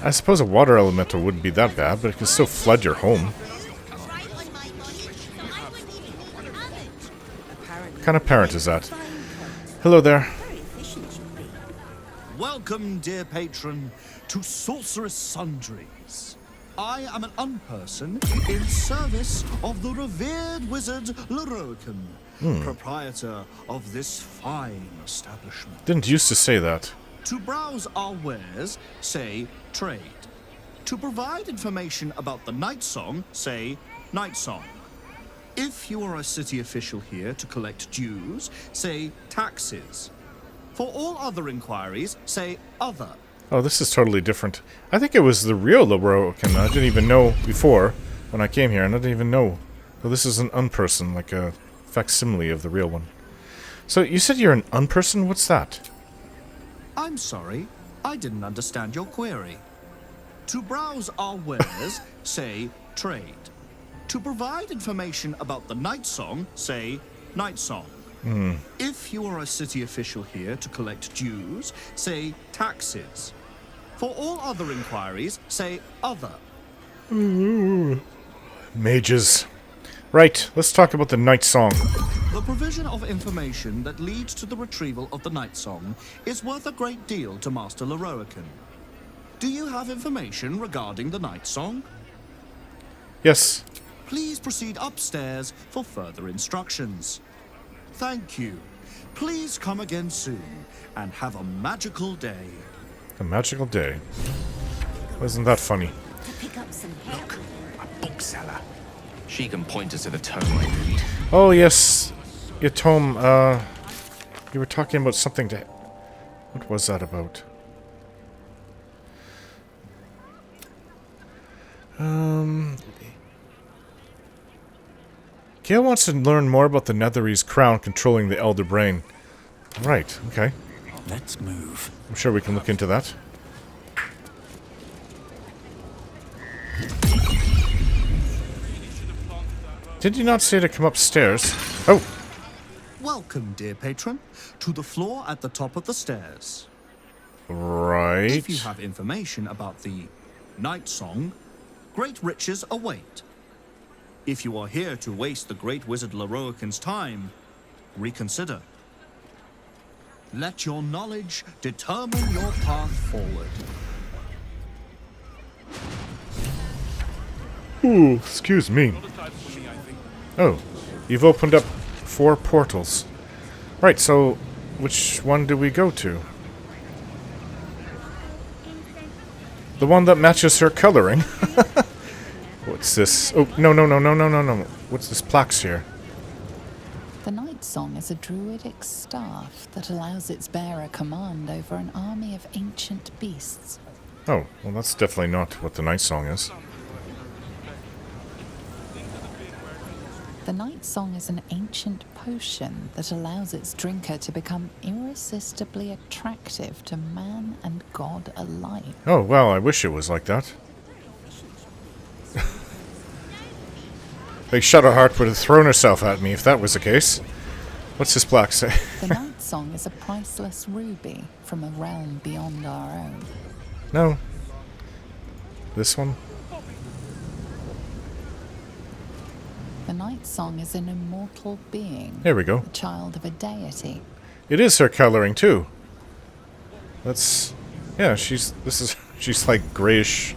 I suppose a water elemental wouldn't be that bad, but it can still flood your home. What kind of parent is that? Hello there. Welcome, dear patron, to Sorcerer's Sundries. I am an unperson in service of the revered wizard Lorroakan, proprietor of this fine establishment. Didn't used to say that. To browse our wares, say trade. To provide information about the Night Song, say Night Song. If you are a city official here to collect dues, say taxes. For all other inquiries, say other. Oh, this is totally different. I think it was the real Lorroakan. I didn't even know before when I came here, and I didn't even know. Oh, this is an unperson, like a facsimile of the real one. So you said you're an unperson? What's that? I'm sorry, I didn't understand your query. To browse our wares, say trade. To provide information about the Night Song, say Night Song. If you are a city official here to collect dues, say taxes. For all other inquiries, say other. Mages. Right, let's talk about the Night Song. The provision of information that leads to the retrieval of the Night Song is worth a great deal to Master Lorroakan. Do you have information regarding the Night Song? Yes. Please proceed upstairs for further instructions. Thank you. Please come again soon, and have a magical day. A magical day. Wasn't that funny? To pick up some Look, a bookseller. She can point us to the tome I need. Oh, yes. Your tome, you were talking about something to... What was that about? Gale wants to learn more about the Nethery's crown controlling the Elder Brain. Right, okay. Let's move. I'm sure we can look into that. Did you not say to come upstairs? Oh! Welcome, dear patron, to the floor at the top of the stairs. Right. If you have information about the Night Song, great riches await. If you are here to waste the great wizard Lorroakan's time, reconsider. Let your knowledge determine your path forward. Ooh, excuse me. Oh, you've opened up 4 portals. Right, so which one do we go to? The one that matches her coloring. What's this? Oh, no. What's this plaques here? The Night Song is a druidic staff that allows its bearer command over an army of ancient beasts. Oh, well that's definitely not what the Night Song is. The Night Song is an ancient potion that allows its drinker to become irresistibly attractive to man and god alike. Oh, well, I wish it was like that. Like Shadowheart would have thrown herself at me if that was the case. What's this plaque say? The Night Song is a priceless ruby from a realm beyond our own. No. This one? The Night Song is an immortal being. There we go. The child of a deity. It is her coloring too. Yeah, she's like grayish.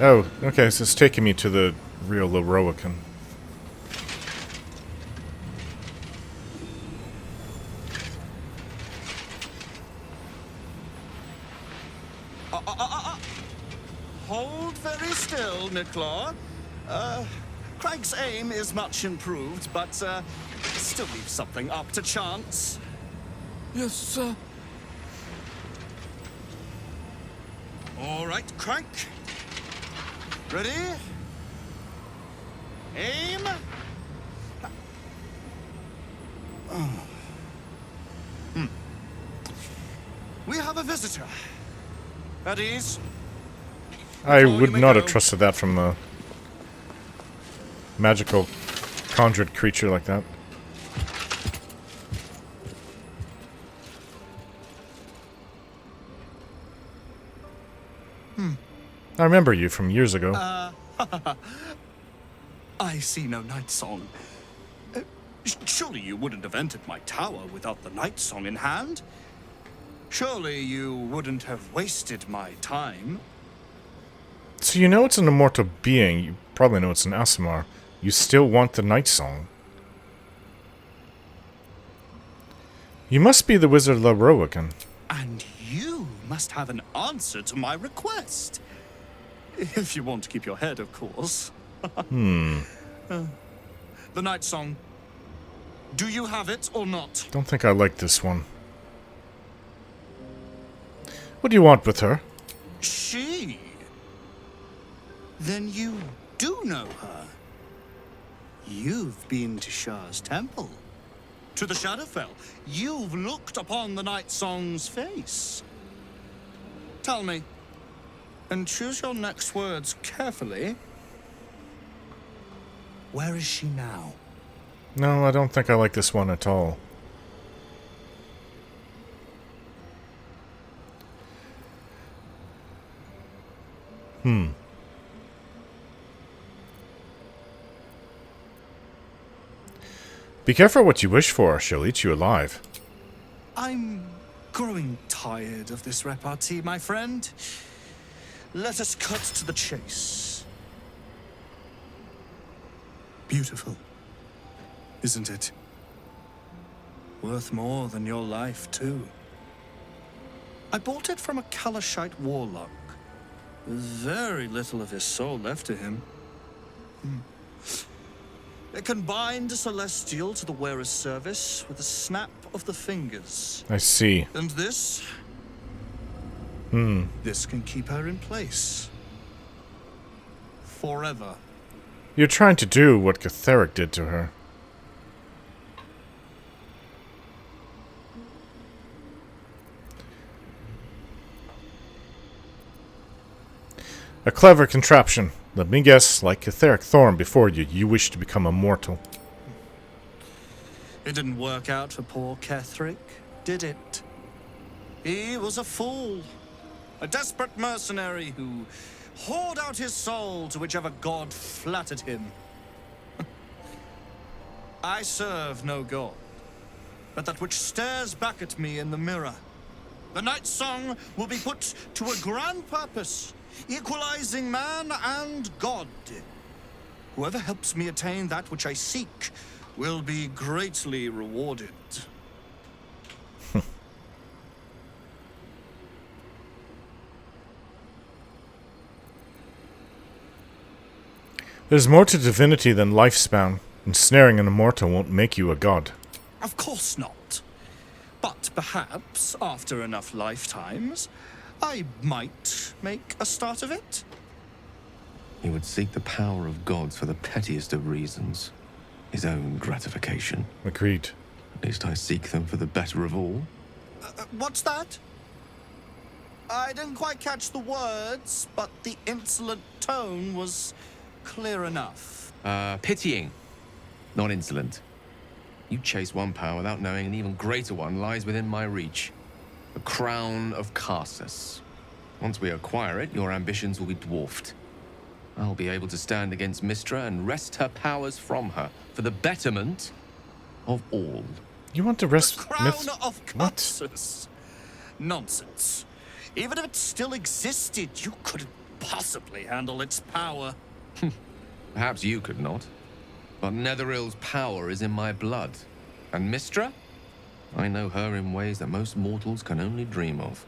Oh, okay, so it's taking me to the real Lorroakan. Hold very still, Nicklaw. Craig's aim is much improved, but still leaves something up to chance. Yes, sir. All right, Craig. Ready? Aim. We have a visitor. At ease. I would not have trusted that from a magical conjured creature like that. I remember you from years ago. I see no Night Song. Surely you wouldn't have entered my tower without the Night Song in hand? Surely you wouldn't have wasted my time? So you know it's an immortal being. You probably know it's an Aasimar. You still want the Night Song. You must be the Wizard Lorroakan. And you must have an answer to my request. If you want to keep your head, of course. The Night Song. Do you have it or not? Don't think I like this one. What do you want with her? She? Then you do know her. You've been to Shah's temple. To the Shadowfell. You've looked upon the Night Song's face. Tell me, and choose your next words carefully. Where is she now? No, I don't think I like this one at all. Be careful what you wish for, she'll eat you alive. I'm growing tired of this repartee, my friend. Let us cut to the chase. Beautiful, isn't it? Worth more than your life, too. I bought it from a Kalashite warlock. Very little of his soul left to him. It can bind a celestial to the wearer's service with a snap of the fingers. I see. And this? This can keep her in place. Forever. You're trying to do what Catherick did to her. A clever contraption. Let me guess, like Catherick Thorm before you, you wish to become immortal. It didn't work out for poor Catherick, did it? He was a fool. A desperate mercenary who poured out his soul to whichever god flattered him. I serve no god, but that which stares back at me in the mirror. The Night Song will be put to a grand purpose, equalizing man and god. Whoever helps me attain that which I seek will be greatly rewarded. There's more to divinity than lifespan. Ensnaring an immortal won't make you a god. Of course not. But perhaps, after enough lifetimes, I might make a start of it. He would seek the power of gods for the pettiest of reasons. His own gratification. Agreed. At least I seek them for the better of all. What's that? I didn't quite catch the words, but the insolent tone was clear enough. Pitying, not insolent. You chase one power without knowing an even greater one lies within my reach. The crown of Karsus. Once we acquire it, your ambitions will be dwarfed. I'll be able to stand against Mystra and wrest her powers from her for the betterment of all. You want to wrest Crown of Cuxus? Nonsense. Even if it still existed, you couldn't possibly handle its power. Perhaps you could not. But Netherill's power is in my blood. And Mystra? I know her in ways that most mortals can only dream of.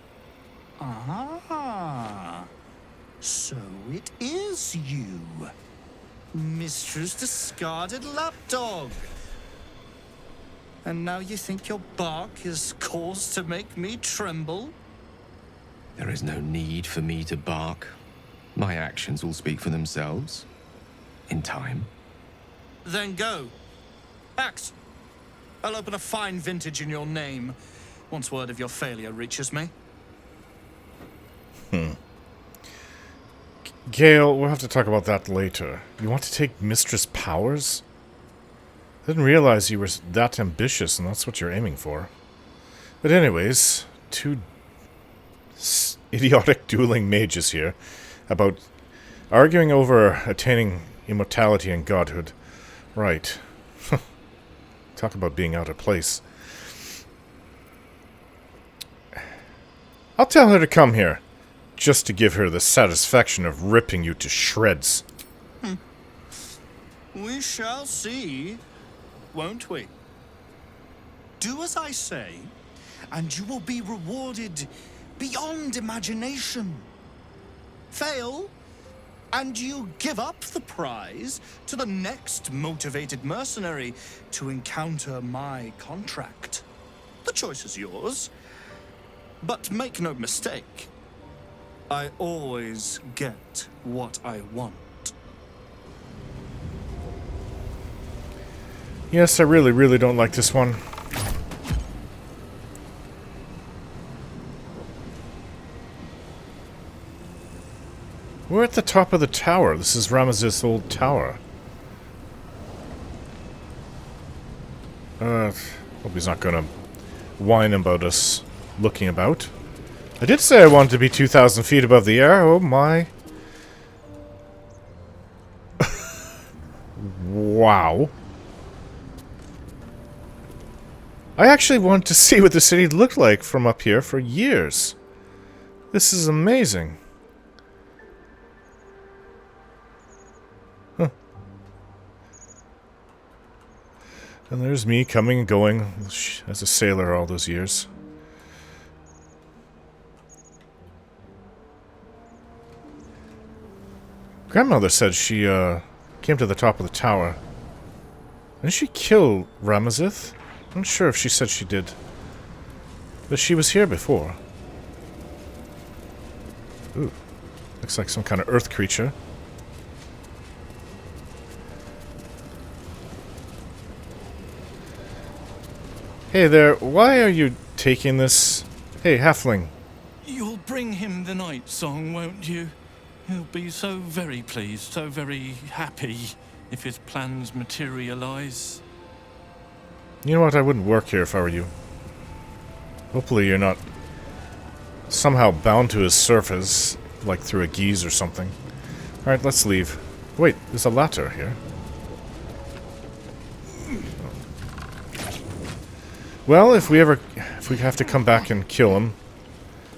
Ah. So it is you. Mystra's discarded lapdog. And now you think your bark is cause to make me tremble? There is no need for me to bark. My actions will speak for themselves. In time. Then go. Act. I'll open a fine vintage in your name once word of your failure reaches me. Gale, we'll have to talk about that later. You want to take Mistress' powers? I didn't realize you were that ambitious, and that's what you're aiming for. But anyways, two idiotic dueling mages here about arguing over attaining immortality and godhood. Right. Talk about being out of place. I'll tell her to come here, just to give her the satisfaction of ripping you to shreds. We shall see, won't we? Do as I say, and you will be rewarded beyond imagination. Fail, and you give up the prize to the next motivated mercenary to encounter my contract. The choice is yours, but make no mistake, I always get what I want. Yes, I really don't like this one. We're at the top of the tower. This is Ramesith's old tower. Hope he's not gonna whine about us looking about. I did say I wanted to be 2,000 feet above the air. Oh my. Wow. I actually wanted to see what the city looked like from up here for years. This is amazing. Huh. And there's me coming and going as a sailor all those years. Grandmother said she came to the top of the tower. Didn't she kill Ramesith? I'm not sure if she said she did. But she was here before. Ooh. Looks like some kind of earth creature. Hey there, why are you taking this? Hey, halfling. You'll bring him the night song, won't you? He'll be so very pleased, so very happy if his plans materialize. You know what? I wouldn't work here if I were you. Hopefully you're not somehow bound to his surface, like through a geese or something. Alright, let's leave. Wait, there's a ladder here. Well, if we have to come back and kill him,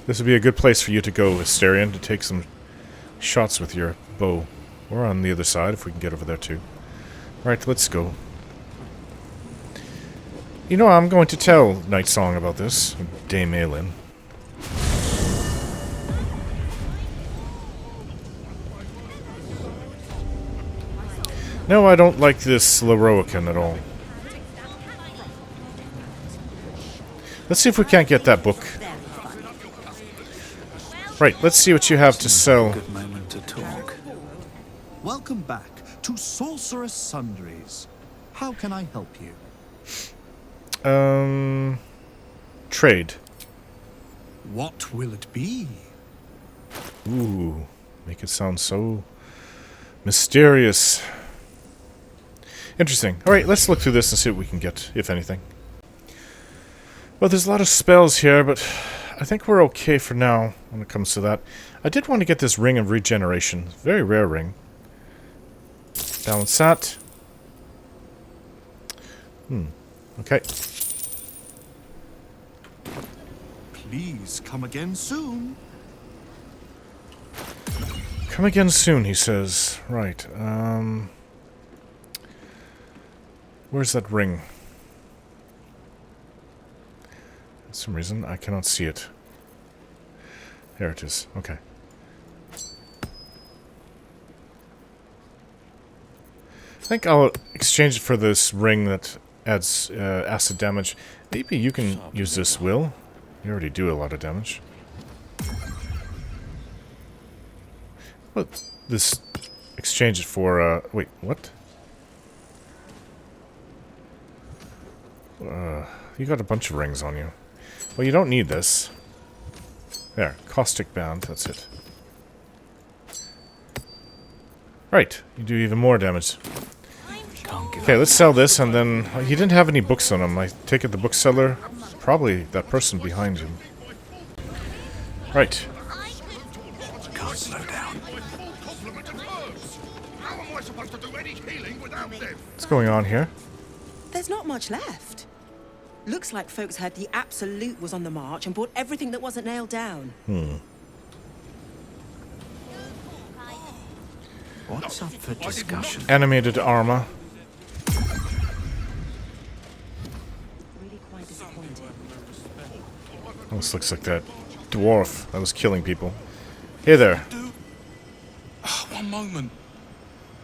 this would be a good place for you to go, Astarion, to take some shots with your bow. Or on the other side, if we can get over there too. Alright, let's go. You know, I'm going to tell Night Song about this, Dame Aylin. No, I don't like this Lorroakan at all. Let's see if we can't get that book. Right, let's see what you have to sell. Good moment to talk. Welcome back to Sorceress Sundries. How can I help you? Trade. What will it be? Ooh, make it sound so mysterious. Interesting. Alright, let's look through this and see what we can get, if anything. Well, there's a lot of spells here, but I think we're okay for now when it comes to that. I did want to get this Ring of Regeneration. Very rare ring. Balance that. Okay. Please come again soon. Come again soon, he says. Right. Where's that ring? For some reason, I cannot see it. There it is. Okay. I think I'll exchange it for this ring that adds acid damage. Maybe you can use this, Will. You already do a lot of damage. Well, this exchange it for, wait, what? You got a bunch of rings on you. Well, you don't need this. There, caustic bound, that's it. Right, you do even more damage. Okay, let's sell this, and then... he didn't have any books on him. I take it the bookseller... probably that person behind him. Right. Can't slow down. What's going on here? There's not much left. Looks like folks heard the Absolute was on the march and bought everything that wasn't nailed down. What's up for discussion? Animated armor. Almost looks like that dwarf that was killing people. Hey there. One moment.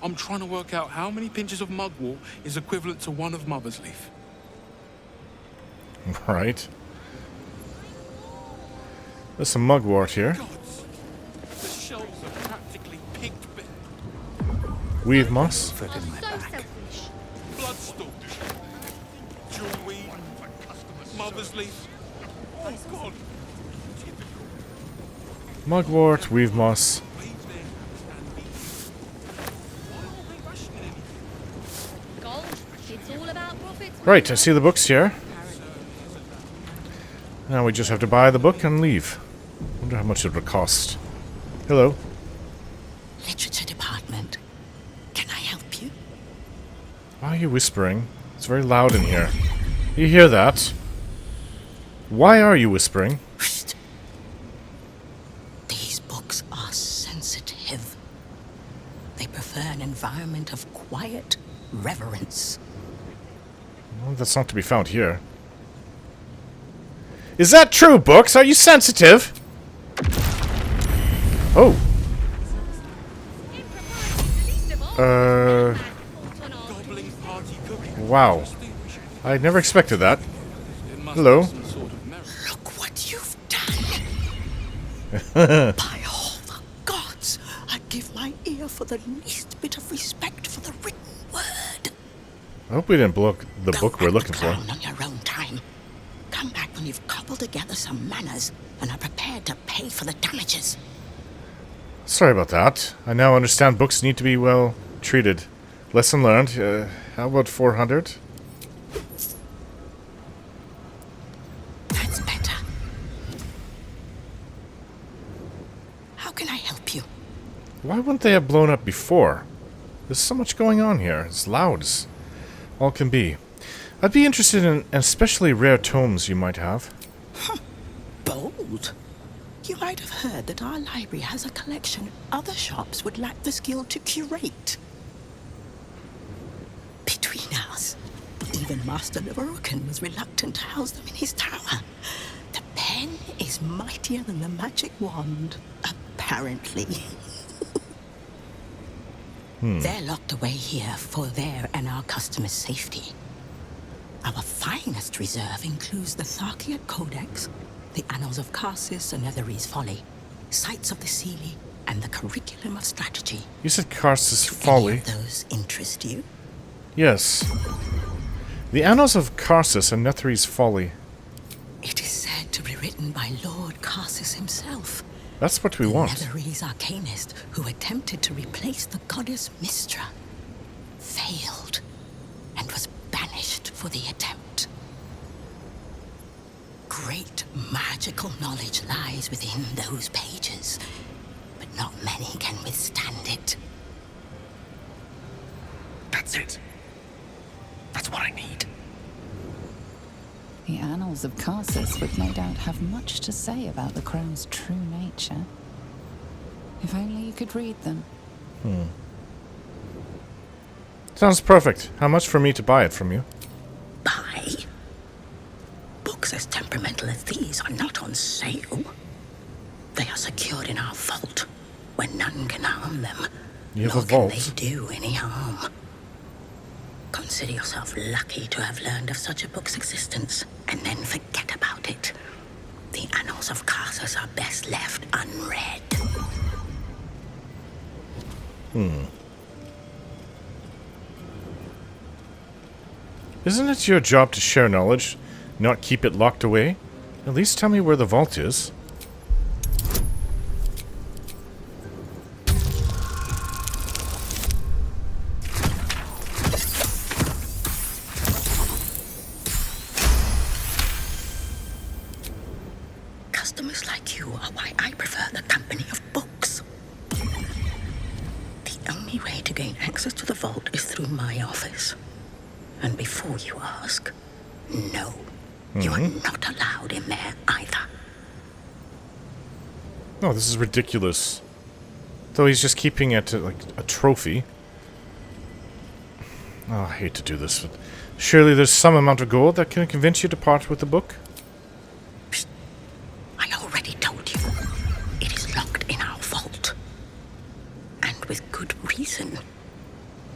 I'm trying to work out how many pinches of mugwort is equivalent to one of Mother's Leaf. Right. There's some mugwort here. The shelves are practically picked bare. Weave moss. Bloodstool. Jewelweed. Mother's Leaf. Oh God. Mugwort, weave moss. Right, I see the books here. Now we just have to buy the book and leave. Wonder how much it would cost. Hello. Literature department. Can I help you? Why are you whispering? It's very loud in here. You hear that? Why are you whispering? These books are sensitive. They prefer an environment of quiet reverence. Well, that's not to be found here. Is that true, books? Are you sensitive? Oh. Wow. I never expected that. Hello. Look what you've done. By all the gods, I'd give my ear for the least bit of respect for the written word. I hope we didn't blow the book we're looking for. On your own time. Come back when you've cobbled together some manners and are prepared to pay for the damages. Sorry about that. I now understand books need to be well treated. Lesson learned. How about 400? That's better. How can I help you? Why wouldn't they have blown up before? There's so much going on here. It's loud as all can be. I'd be interested in especially rare tomes you might have. Bold. You might have heard that our library has a collection other shops would lack the skill to curate. Between us, even Master Leverokin was reluctant to house them in his tower. The pen is mightier than the magic wand, apparently. They're locked away here for their and our customers' safety. Our finest reserve includes the Tharkiot Codex, the Annals of Karsus and Netherese Folly, Sights of the Seelie, and the Curriculum of Strategy. You said Karsus Folly. Any of those interest you? Yes. The Annals of Karsus and Netherese Folly. It is said to be written by Lord Karsus himself. That's what we want. Netherese arcanist who attempted to replace the goddess Mystra. Failed and was banished for the attempt. Great magical knowledge lies within those pages, but not many can withstand it. That's it. That's what I need. The annals of Karsus would no doubt have much to say about the crone's true nature. If only you could read them. Sounds perfect. How much for me to buy it from you? Buy? Books as temperamental as these are not on sale. They are secured in our vault, where none can harm them. You have nor a vault? can they do any harm. Consider yourself lucky to have learned of such a book's existence, and then forget about it. The annals of Karsus are best left unread. Isn't it your job to share knowledge, not keep it locked away? At least tell me where the vault is. Customers like you are why I prefer the company of books. The only way to gain access to the vault is through my office. And before you ask, no, you are not allowed in there either. Oh, this is ridiculous. Though he's just keeping it like a trophy. Oh, I hate to do this, but surely there's some amount of gold that can convince you to part with the book? I already told you. It is locked in our vault. And with good reason.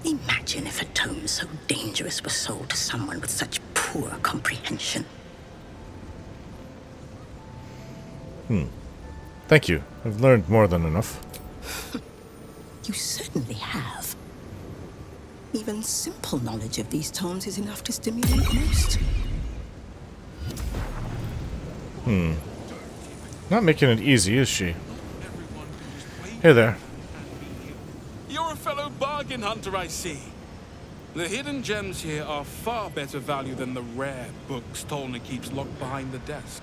Imagine if a tome so dangerous was sold to someone with such poor comprehension. Thank you. I've learned more than enough. You certainly have. Even simple knowledge of these tomes is enough to stimulate most. Not making it easy, is she? Hey there. You're a fellow bargain hunter, I see. The hidden gems here are far better value than the rare books Tolna keeps locked behind the desk.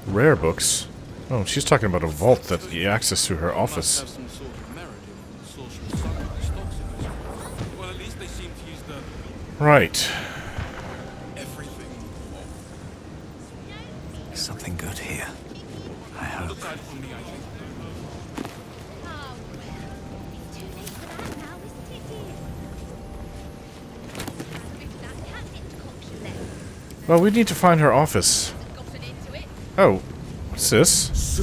Rare books? Oh, she's talking about a vault that you access through her office. Must have some sort of merit in the sorcerer's son that stocks in this. Well, at least they seem to use the... Right. everything. Something good here. I hope. Aside from me, I think. Well, we need to find her office. Oh, what's this?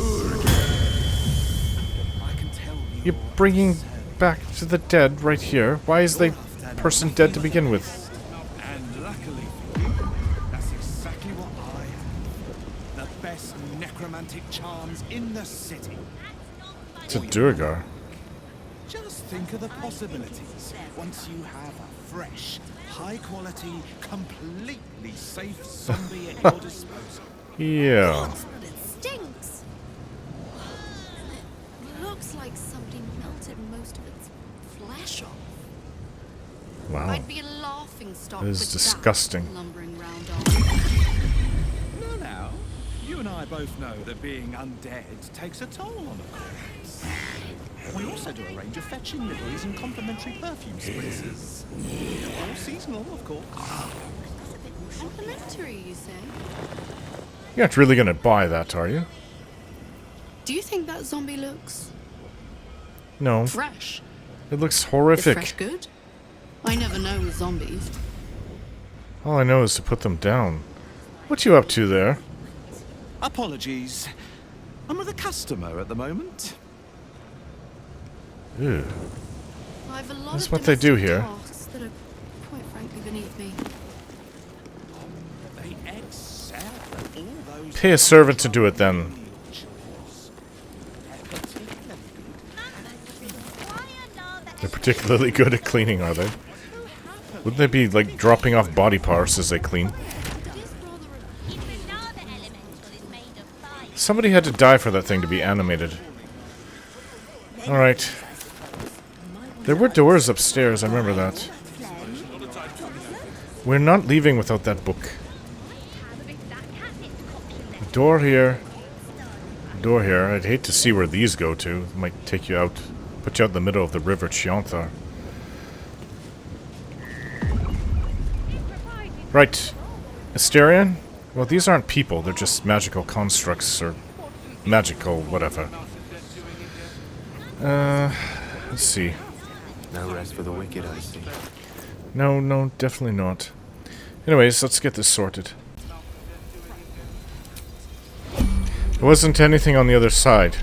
You're bringing back to the dead right here. Why is the person dead to begin with? And luckily for you, that's exactly what I have. The best necromantic charms in the city. It's a Durgar. Just think of the possibilities once you have a fresh, high-quality, completely safe zombie at your disposal. Yeah. It stinks. It looks like somebody melted most of its flesh off. Wow. I'd be a laughing stock. That is with disgusting. That lumbering round on. Now, you and I both know that being undead takes a toll on a corpse. We also do a range of fetching liveries and complimentary perfume sprays. All seasonal, of course. Complimentary, you say? You're not really gonna buy that, are you? Do you think that zombie looks No. fresh? It looks Is horrific. fresh good? I never know with zombies. All I know is to put them down. What you up to there? Apologies. I'm with a customer at the moment. Ew. I've a lot That's of what they do domestic here. tasks that are quite frankly beneath me. They excel at all those. Pay a servant to do it then. They're particularly good at cleaning, are they? Wouldn't they be like dropping off body parts as they clean? Somebody had to die for that thing to be animated. Alright. There were doors upstairs, I remember that. We're not leaving without that book. door here. Door here. I'd hate to see where these go to. It might take you out, put you out in the middle of the river Chianthar. Right. Asterion? Well, these aren't people. They're just magical constructs, or magical whatever. Let's see. No rest for the wicked, I see. No, definitely not. Anyways, let's get this sorted. There wasn't anything on the other side,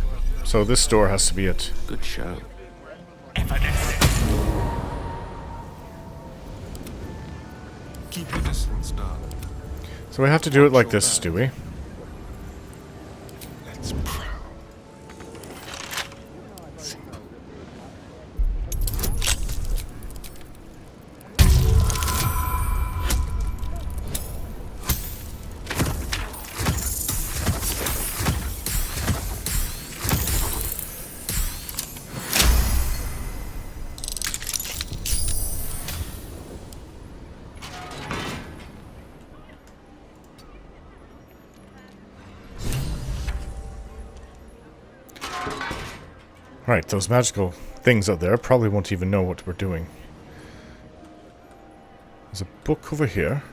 so this door has to be it. Good show. Keep your distance, darling. So we have to do it like this, do we? Let's prowl. Right, those magical things out there probably won't even know what we're doing. There's a book over here.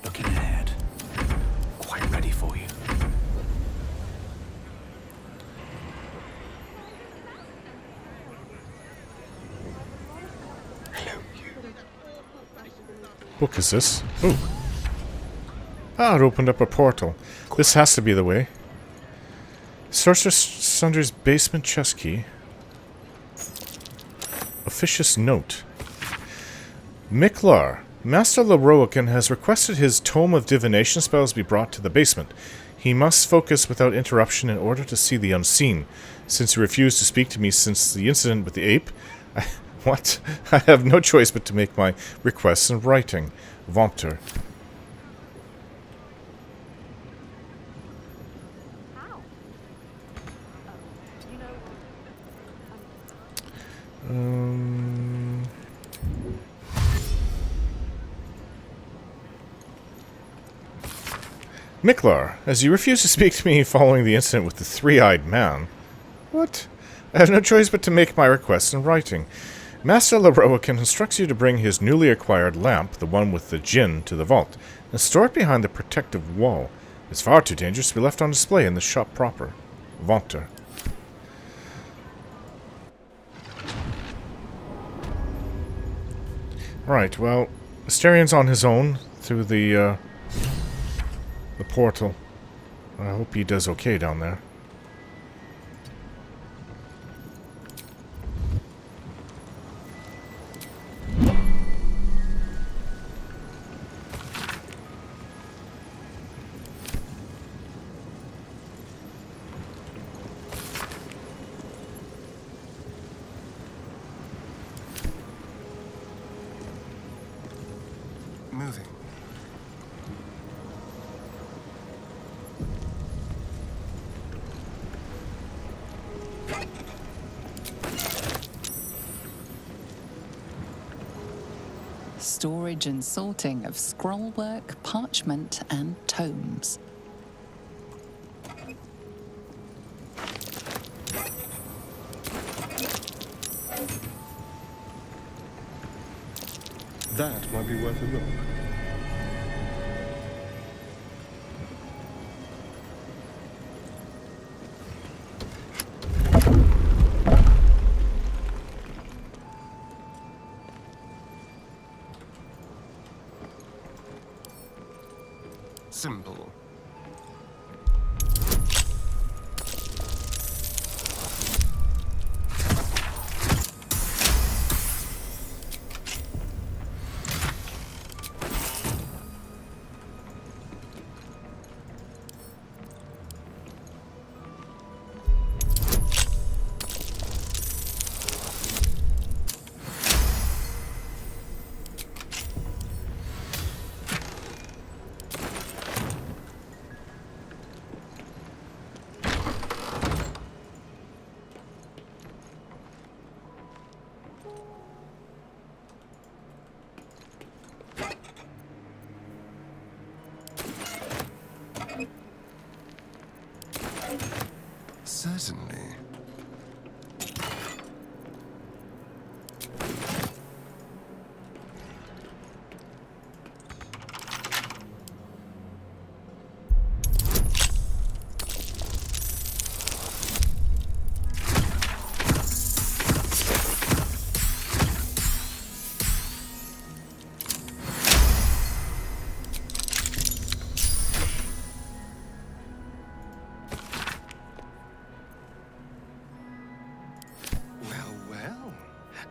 Looking ahead. Quite ready for you. Hello, you. Book is this? Ooh. Ah, it opened up a portal. This has to be the way. Sorcerer Sunder's basement chest key. Officious note. Miklar. Master Lorroakan has requested his Tome of Divination spells be brought to the basement. He must focus without interruption in order to see the unseen. Since he refused to speak to me since the incident with the ape, what? I have no choice but to make my requests in writing. Vompter. Miklar, as you refuse to speak to me following the incident with the three-eyed man. What? I have no choice but to make my request in writing. Master Lorroakan instructs you to bring his newly acquired lamp, the one with the djinn, to the vault, and store it behind the protective wall. It's far too dangerous to be left on display in the shop proper. Vompter. Right, well, Asterion's on his own through the portal. I hope he does okay down there. Moving. Storage and sorting of scrollwork, parchment, and tomes. That might be worth a look. Simple. Certainly.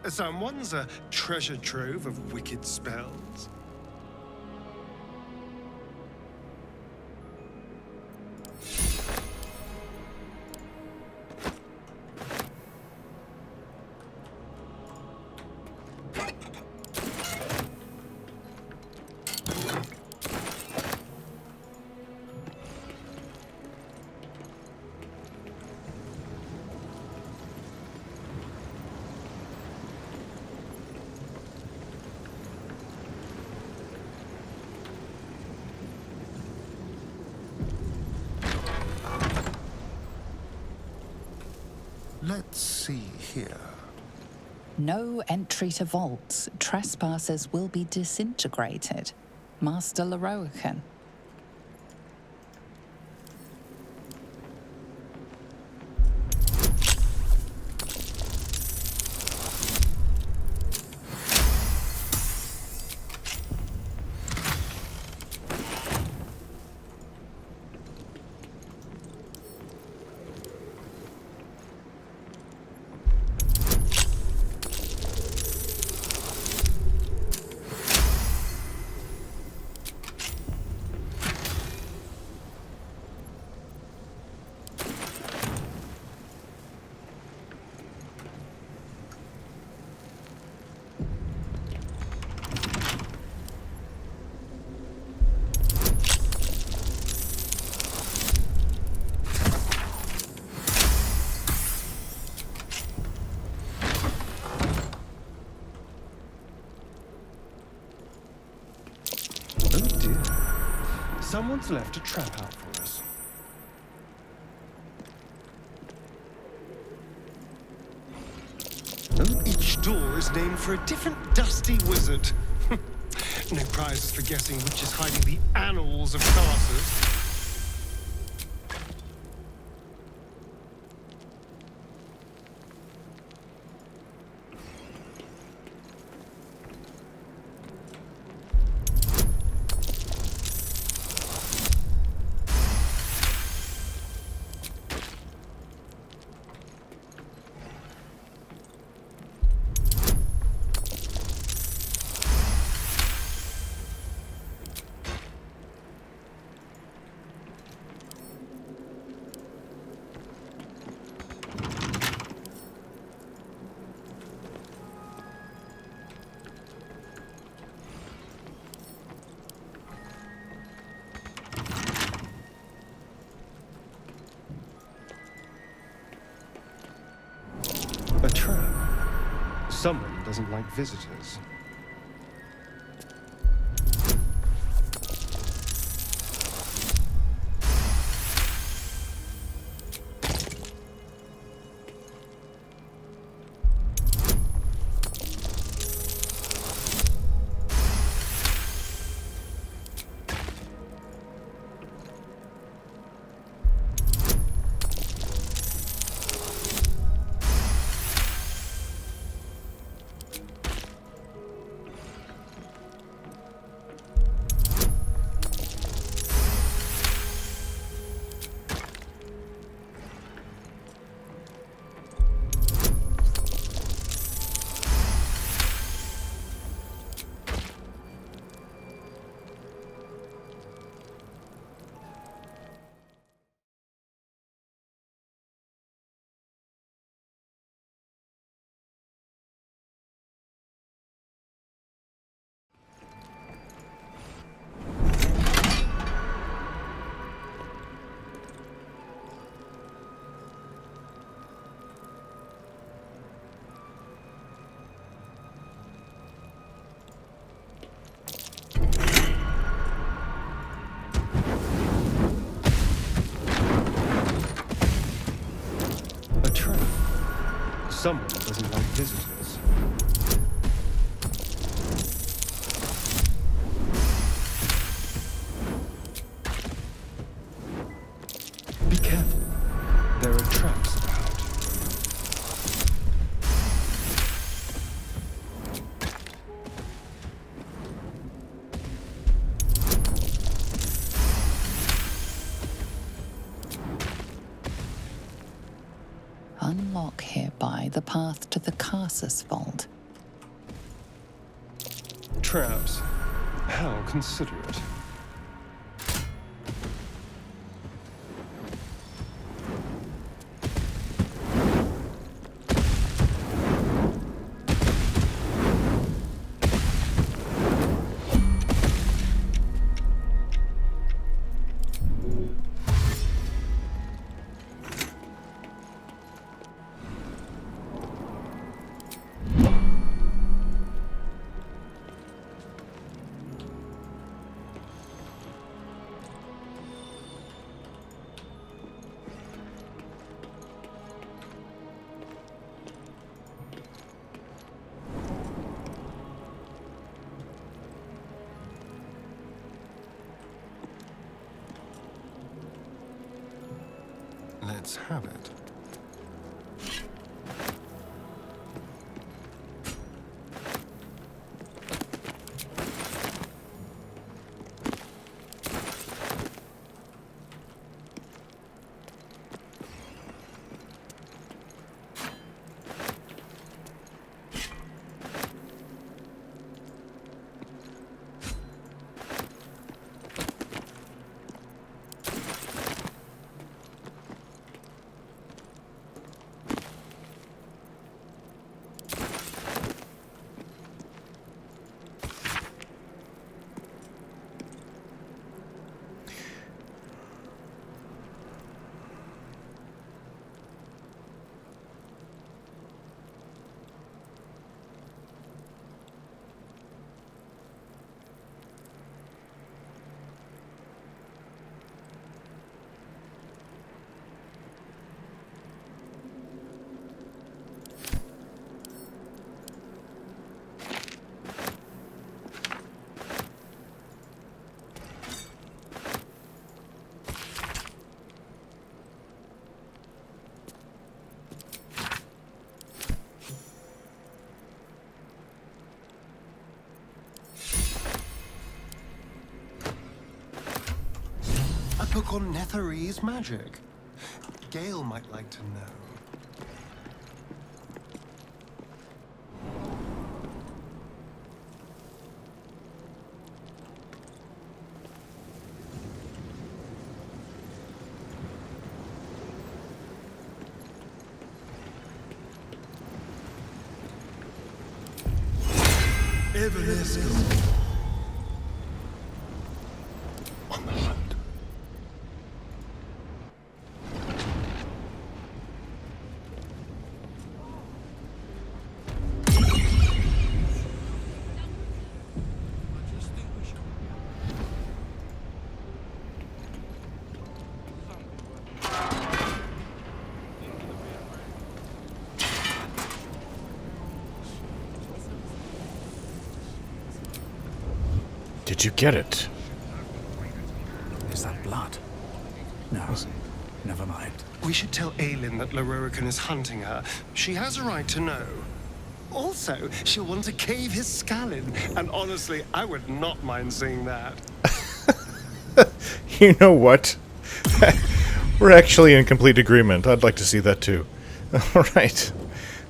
Someone's a treasure trove of wicked spells. Let's see here. No entry to vaults. Trespassers will be disintegrated. Master Lorroakan. Someone's left a trap out for us. Each door is named for a different dusty wizard. No prizes for guessing which is hiding the annals of Tarsus. A trap. Someone doesn't like visitors. Someone doesn't like visitors. Be careful. There are traps about. Unlock hereby the path to the Karsus Vault. Traps. How considerate. Let's have it. A book on Netherese magic. Gale might like to know. Evanescence. On the hunt. Did you get it? Is that blood? No. Never mind. We should tell Aelin that Lorroakan is hunting her. She has a right to know. Also, she'll want to cave his skull in. And honestly, I would not mind seeing that. You know what? We're actually in complete agreement. I'd like to see that too. All right.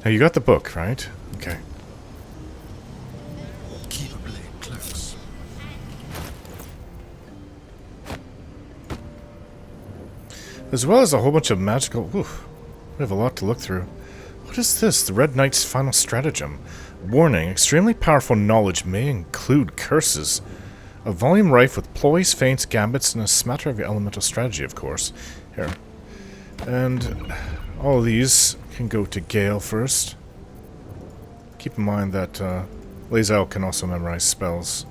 Now you got the book, right? Okay. Keep a blade close. As well as a whole bunch of magical... Oof, we have a lot to look through. What is this? The Red Knight's final stratagem. Warning, extremely powerful knowledge may include curses. A volume rife with ploys, feints, gambits, and a smatter of elemental strategy, of course. Here. And all of these can go to Gale first. Keep in mind that Lae'zel can also memorize spells.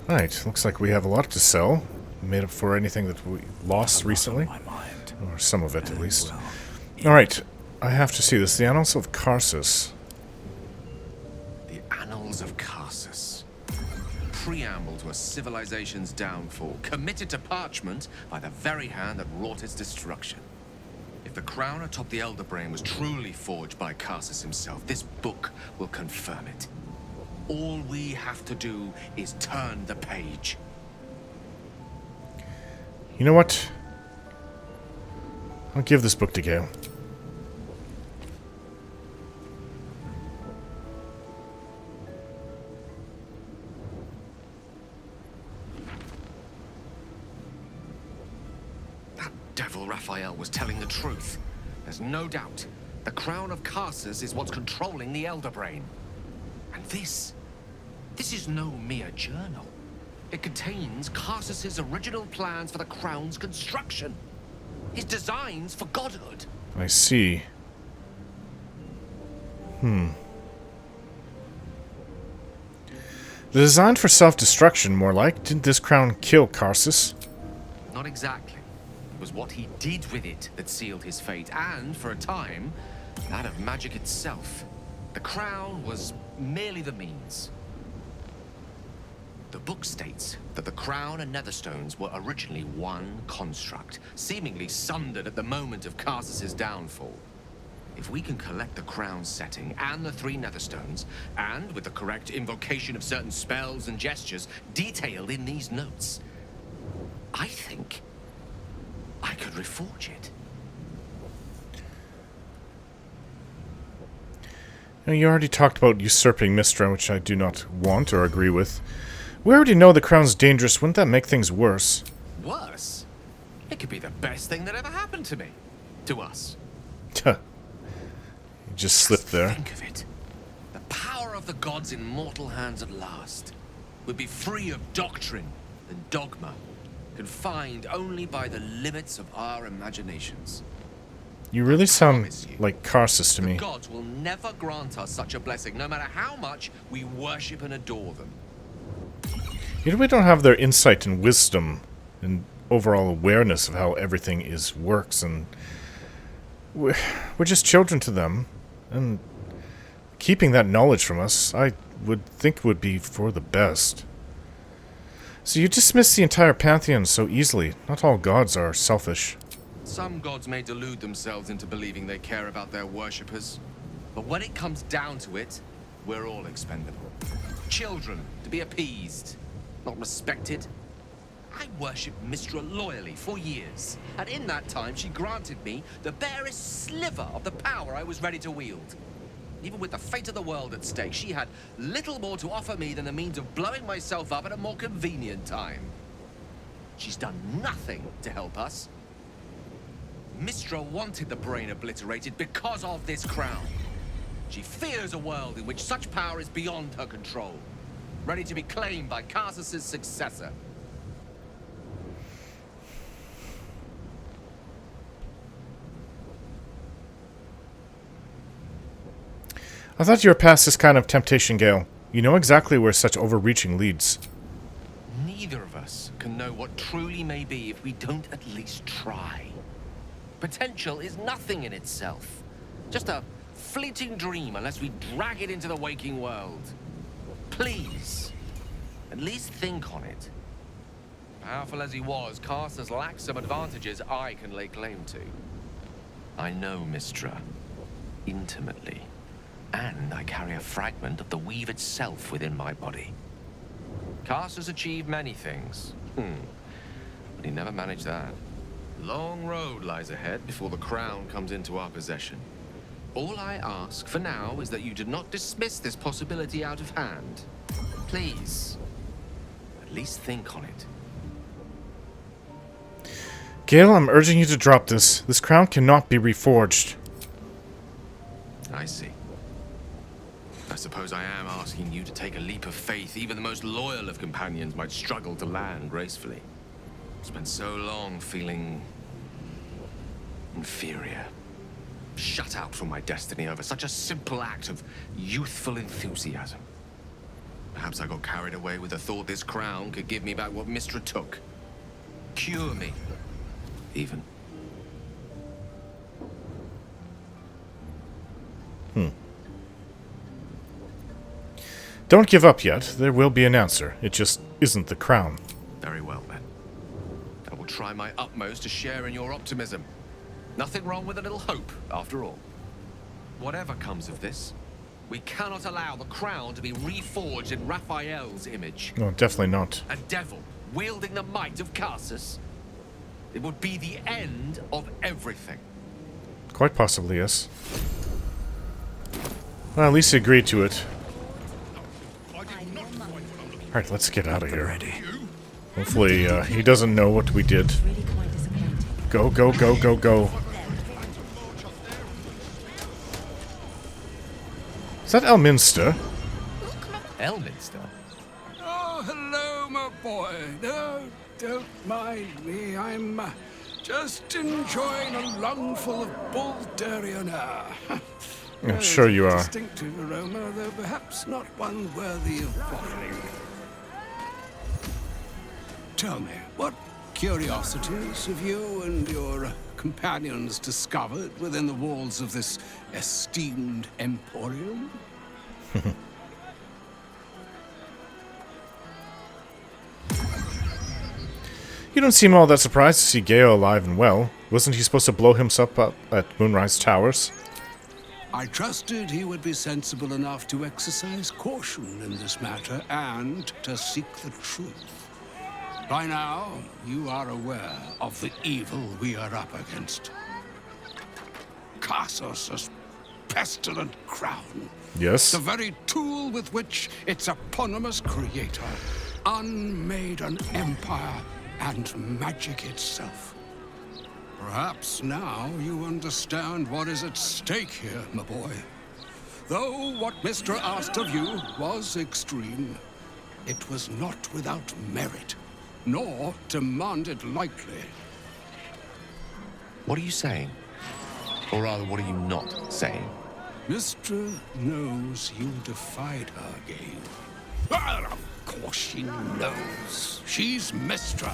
Right, looks like we have a lot to sell. Made up for anything that we lost recently. My mind. Or some of it, at least. Alright, I have to see this. The Annals of Karsus. The Annals of Karsus. Preamble to a civilization's downfall, committed to parchment by the very hand that wrought its destruction. If the crown atop the Elder Brain was truly forged by Karsus himself, this book will confirm it. All we have to do is turn the page. You know what? I'll give this book to Gale. That devil Raphael was telling the truth. There's no doubt. The crown of Karsus is what's controlling the Elder Brain. And this is no mere journal. It contains Karsus's original plans for the crown's construction. His designs for godhood. I see. The design for self-destruction, more like. Didn't this crown kill Karsus? Not exactly. It was what he did with it that sealed his fate, and, for a time, that of magic itself. The crown was merely the means. The book states that the crown and netherstones were originally one construct, seemingly sundered at the moment of Karsus's downfall. If we can collect the crown's setting and the 3 netherstones, and with the correct invocation of certain spells and gestures detailed in these notes, I think I could reforge it. Now, you already talked about usurping Mystra, which I do not want or agree with. We already know the crown's dangerous. Wouldn't that make things worse? Worse? It could be the best thing that ever happened to me. To us. You just slipped there. Think of it. The power of the gods in mortal hands at last. We'd be free of doctrine and dogma, confined only by the limits of our imaginations. You really sound like Karsus to me. The gods will never grant us such a blessing, no matter how much we worship and adore them. You know, we don't have their insight and wisdom and overall awareness of how everything works, and we're just children to them, and keeping that knowledge from us, I would think would be for the best. So you dismiss the entire pantheon so easily. Not all gods are selfish. Some gods may delude themselves into believing they care about their worshippers, but when it comes down to it, we're all expendable. Children to be appeased, not respected. I worshipped Mystra loyally for years, and in that time she granted me the barest sliver of the power I was ready to wield. Even with the fate of the world at stake, she had little more to offer me than the means of blowing myself up at a more convenient time. She's done nothing to help us. Mystra wanted the brain obliterated because of this crown. She fears a world in which such power is beyond her control, ready to be claimed by Karsus's successor. I thought you were past this kind of temptation, Gale. You know exactly where such overreaching leads. Neither of us can know what truly may be if we don't at least try. Potential is nothing in itself. Just a fleeting dream unless we drag it into the waking world. Please, at least think on it. Powerful as he was, Karsus lacks some advantages I can lay claim to. I know Mystra intimately, and I carry a fragment of the weave itself within my body. Karsus achieved many things, but he never managed that. Long road lies ahead before the crown comes into our possession. All I ask for now is that you do not dismiss this possibility out of hand. Please, at least think on it. Gale, I'm urging you to drop this. This crown cannot be reforged. I see. I suppose I am asking you to take a leap of faith even the most loyal of companions might struggle to land gracefully. Spent so long feeling inferior, shut out from my destiny over such a simple act of youthful enthusiasm. Perhaps I got carried away with the thought this crown could give me back what Mystra took. Cure me, even. Don't give up yet. There will be an answer. It just isn't the crown. Very well, then. I will try my utmost to share in your optimism. Nothing wrong with a little hope, after all. Whatever comes of this, we cannot allow the crown to be reforged in Raphael's image. No, definitely not. A devil wielding the might of Karsus. It would be the end of everything. Quite possibly, yes. Well, at least he agreed to it. Alright, let's get out of here. Hopefully, he doesn't know what we did. Go, go, go, go, go. Is that Elminster? Elminster? Oh, hello, my boy. No, don't mind me. I'm just enjoying a lungful of Baldurian air. I'm sure you are. Distinctive aroma, though perhaps not one worthy of bottling. Tell me, what curiosities have you and your companions discovered within the walls of this esteemed emporium? You don't seem all that surprised to see Gale alive and well. Wasn't he supposed to blow himself up at Moonrise Towers? I trusted he would be sensible enough to exercise caution in this matter and to seek the truth. By now, you are aware of the evil we are up against. Karsus' pestilent crown. Yes. The very tool with which its eponymous creator unmade an empire and magic itself. Perhaps now you understand what is at stake here, my boy. Though what Mystra asked of you was extreme, it was not without merit, nor demanded lightly. What are you saying? Or rather, what are you not saying? Mystra knows you defied her, Gale. Well, of course she knows. She's Mystra.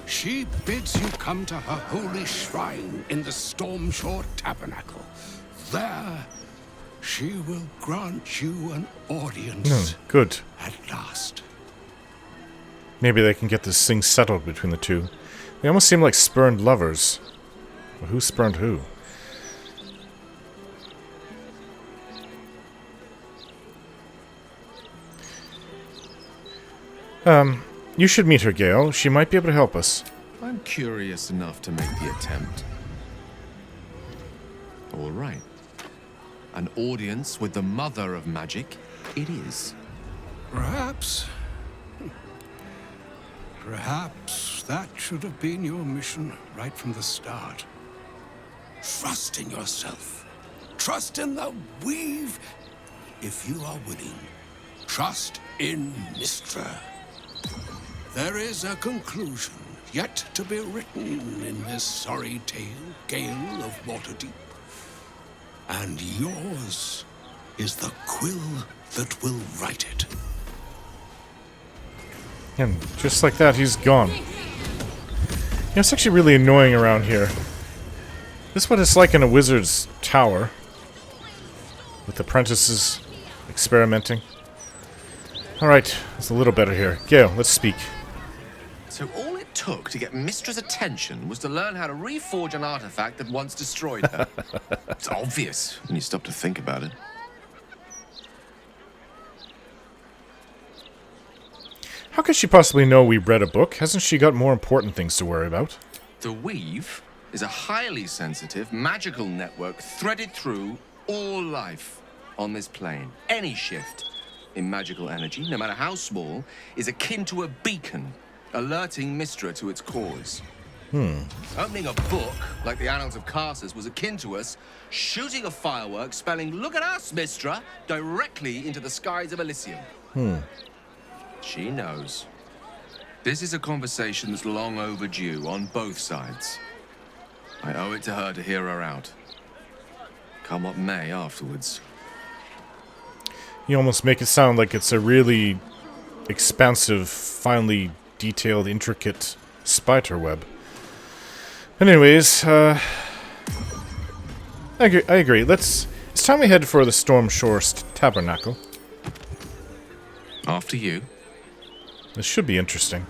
She bids you come to her holy shrine in the Stormshore Tabernacle. There, she will grant you an audience. Good. At last. Maybe they can get this thing settled between the two. They almost seem like spurned lovers. Well, who spurned who? You should meet her, Gale. She might be able to help us. I'm curious enough to make the attempt. All right. An audience with the mother of magic, it is. Perhaps that should have been your mission right from the start. Trust in yourself. Trust in the weave, if you are willing. Trust in Mystra. There is a conclusion yet to be written in this sorry tale, Gale of Waterdeep. And yours is the quill that will write it. And just like that, he's gone. You know, it's actually really annoying around here. This is what it's like in a wizard's tower. With apprentices experimenting. Alright, it's a little better here. Gale, let's speak. So all it took to get Mystra's attention was to learn how to reforge an artifact that once destroyed her. It's obvious when you stop to think about it. How could she possibly know we read a book? Hasn't she got more important things to worry about? The Weave is a highly sensitive, magical network threaded through all life on this plane. Any shift in magical energy, no matter how small, is akin to a beacon, alerting Mystra to its cause. Opening a book, like the Annals of Karsus, was akin to us shooting a firework spelling, "Look at us, Mystra," directly into the skies of Elysium. She knows. This is a conversation that's long overdue on both sides. I owe it to her to hear her out. Come what may afterwards. You almost make it sound like it's a really expansive, finely detailed, intricate spider web. Anyways, I agree. It's time we head for the Stormshore Tabernacle. After you. This should be interesting.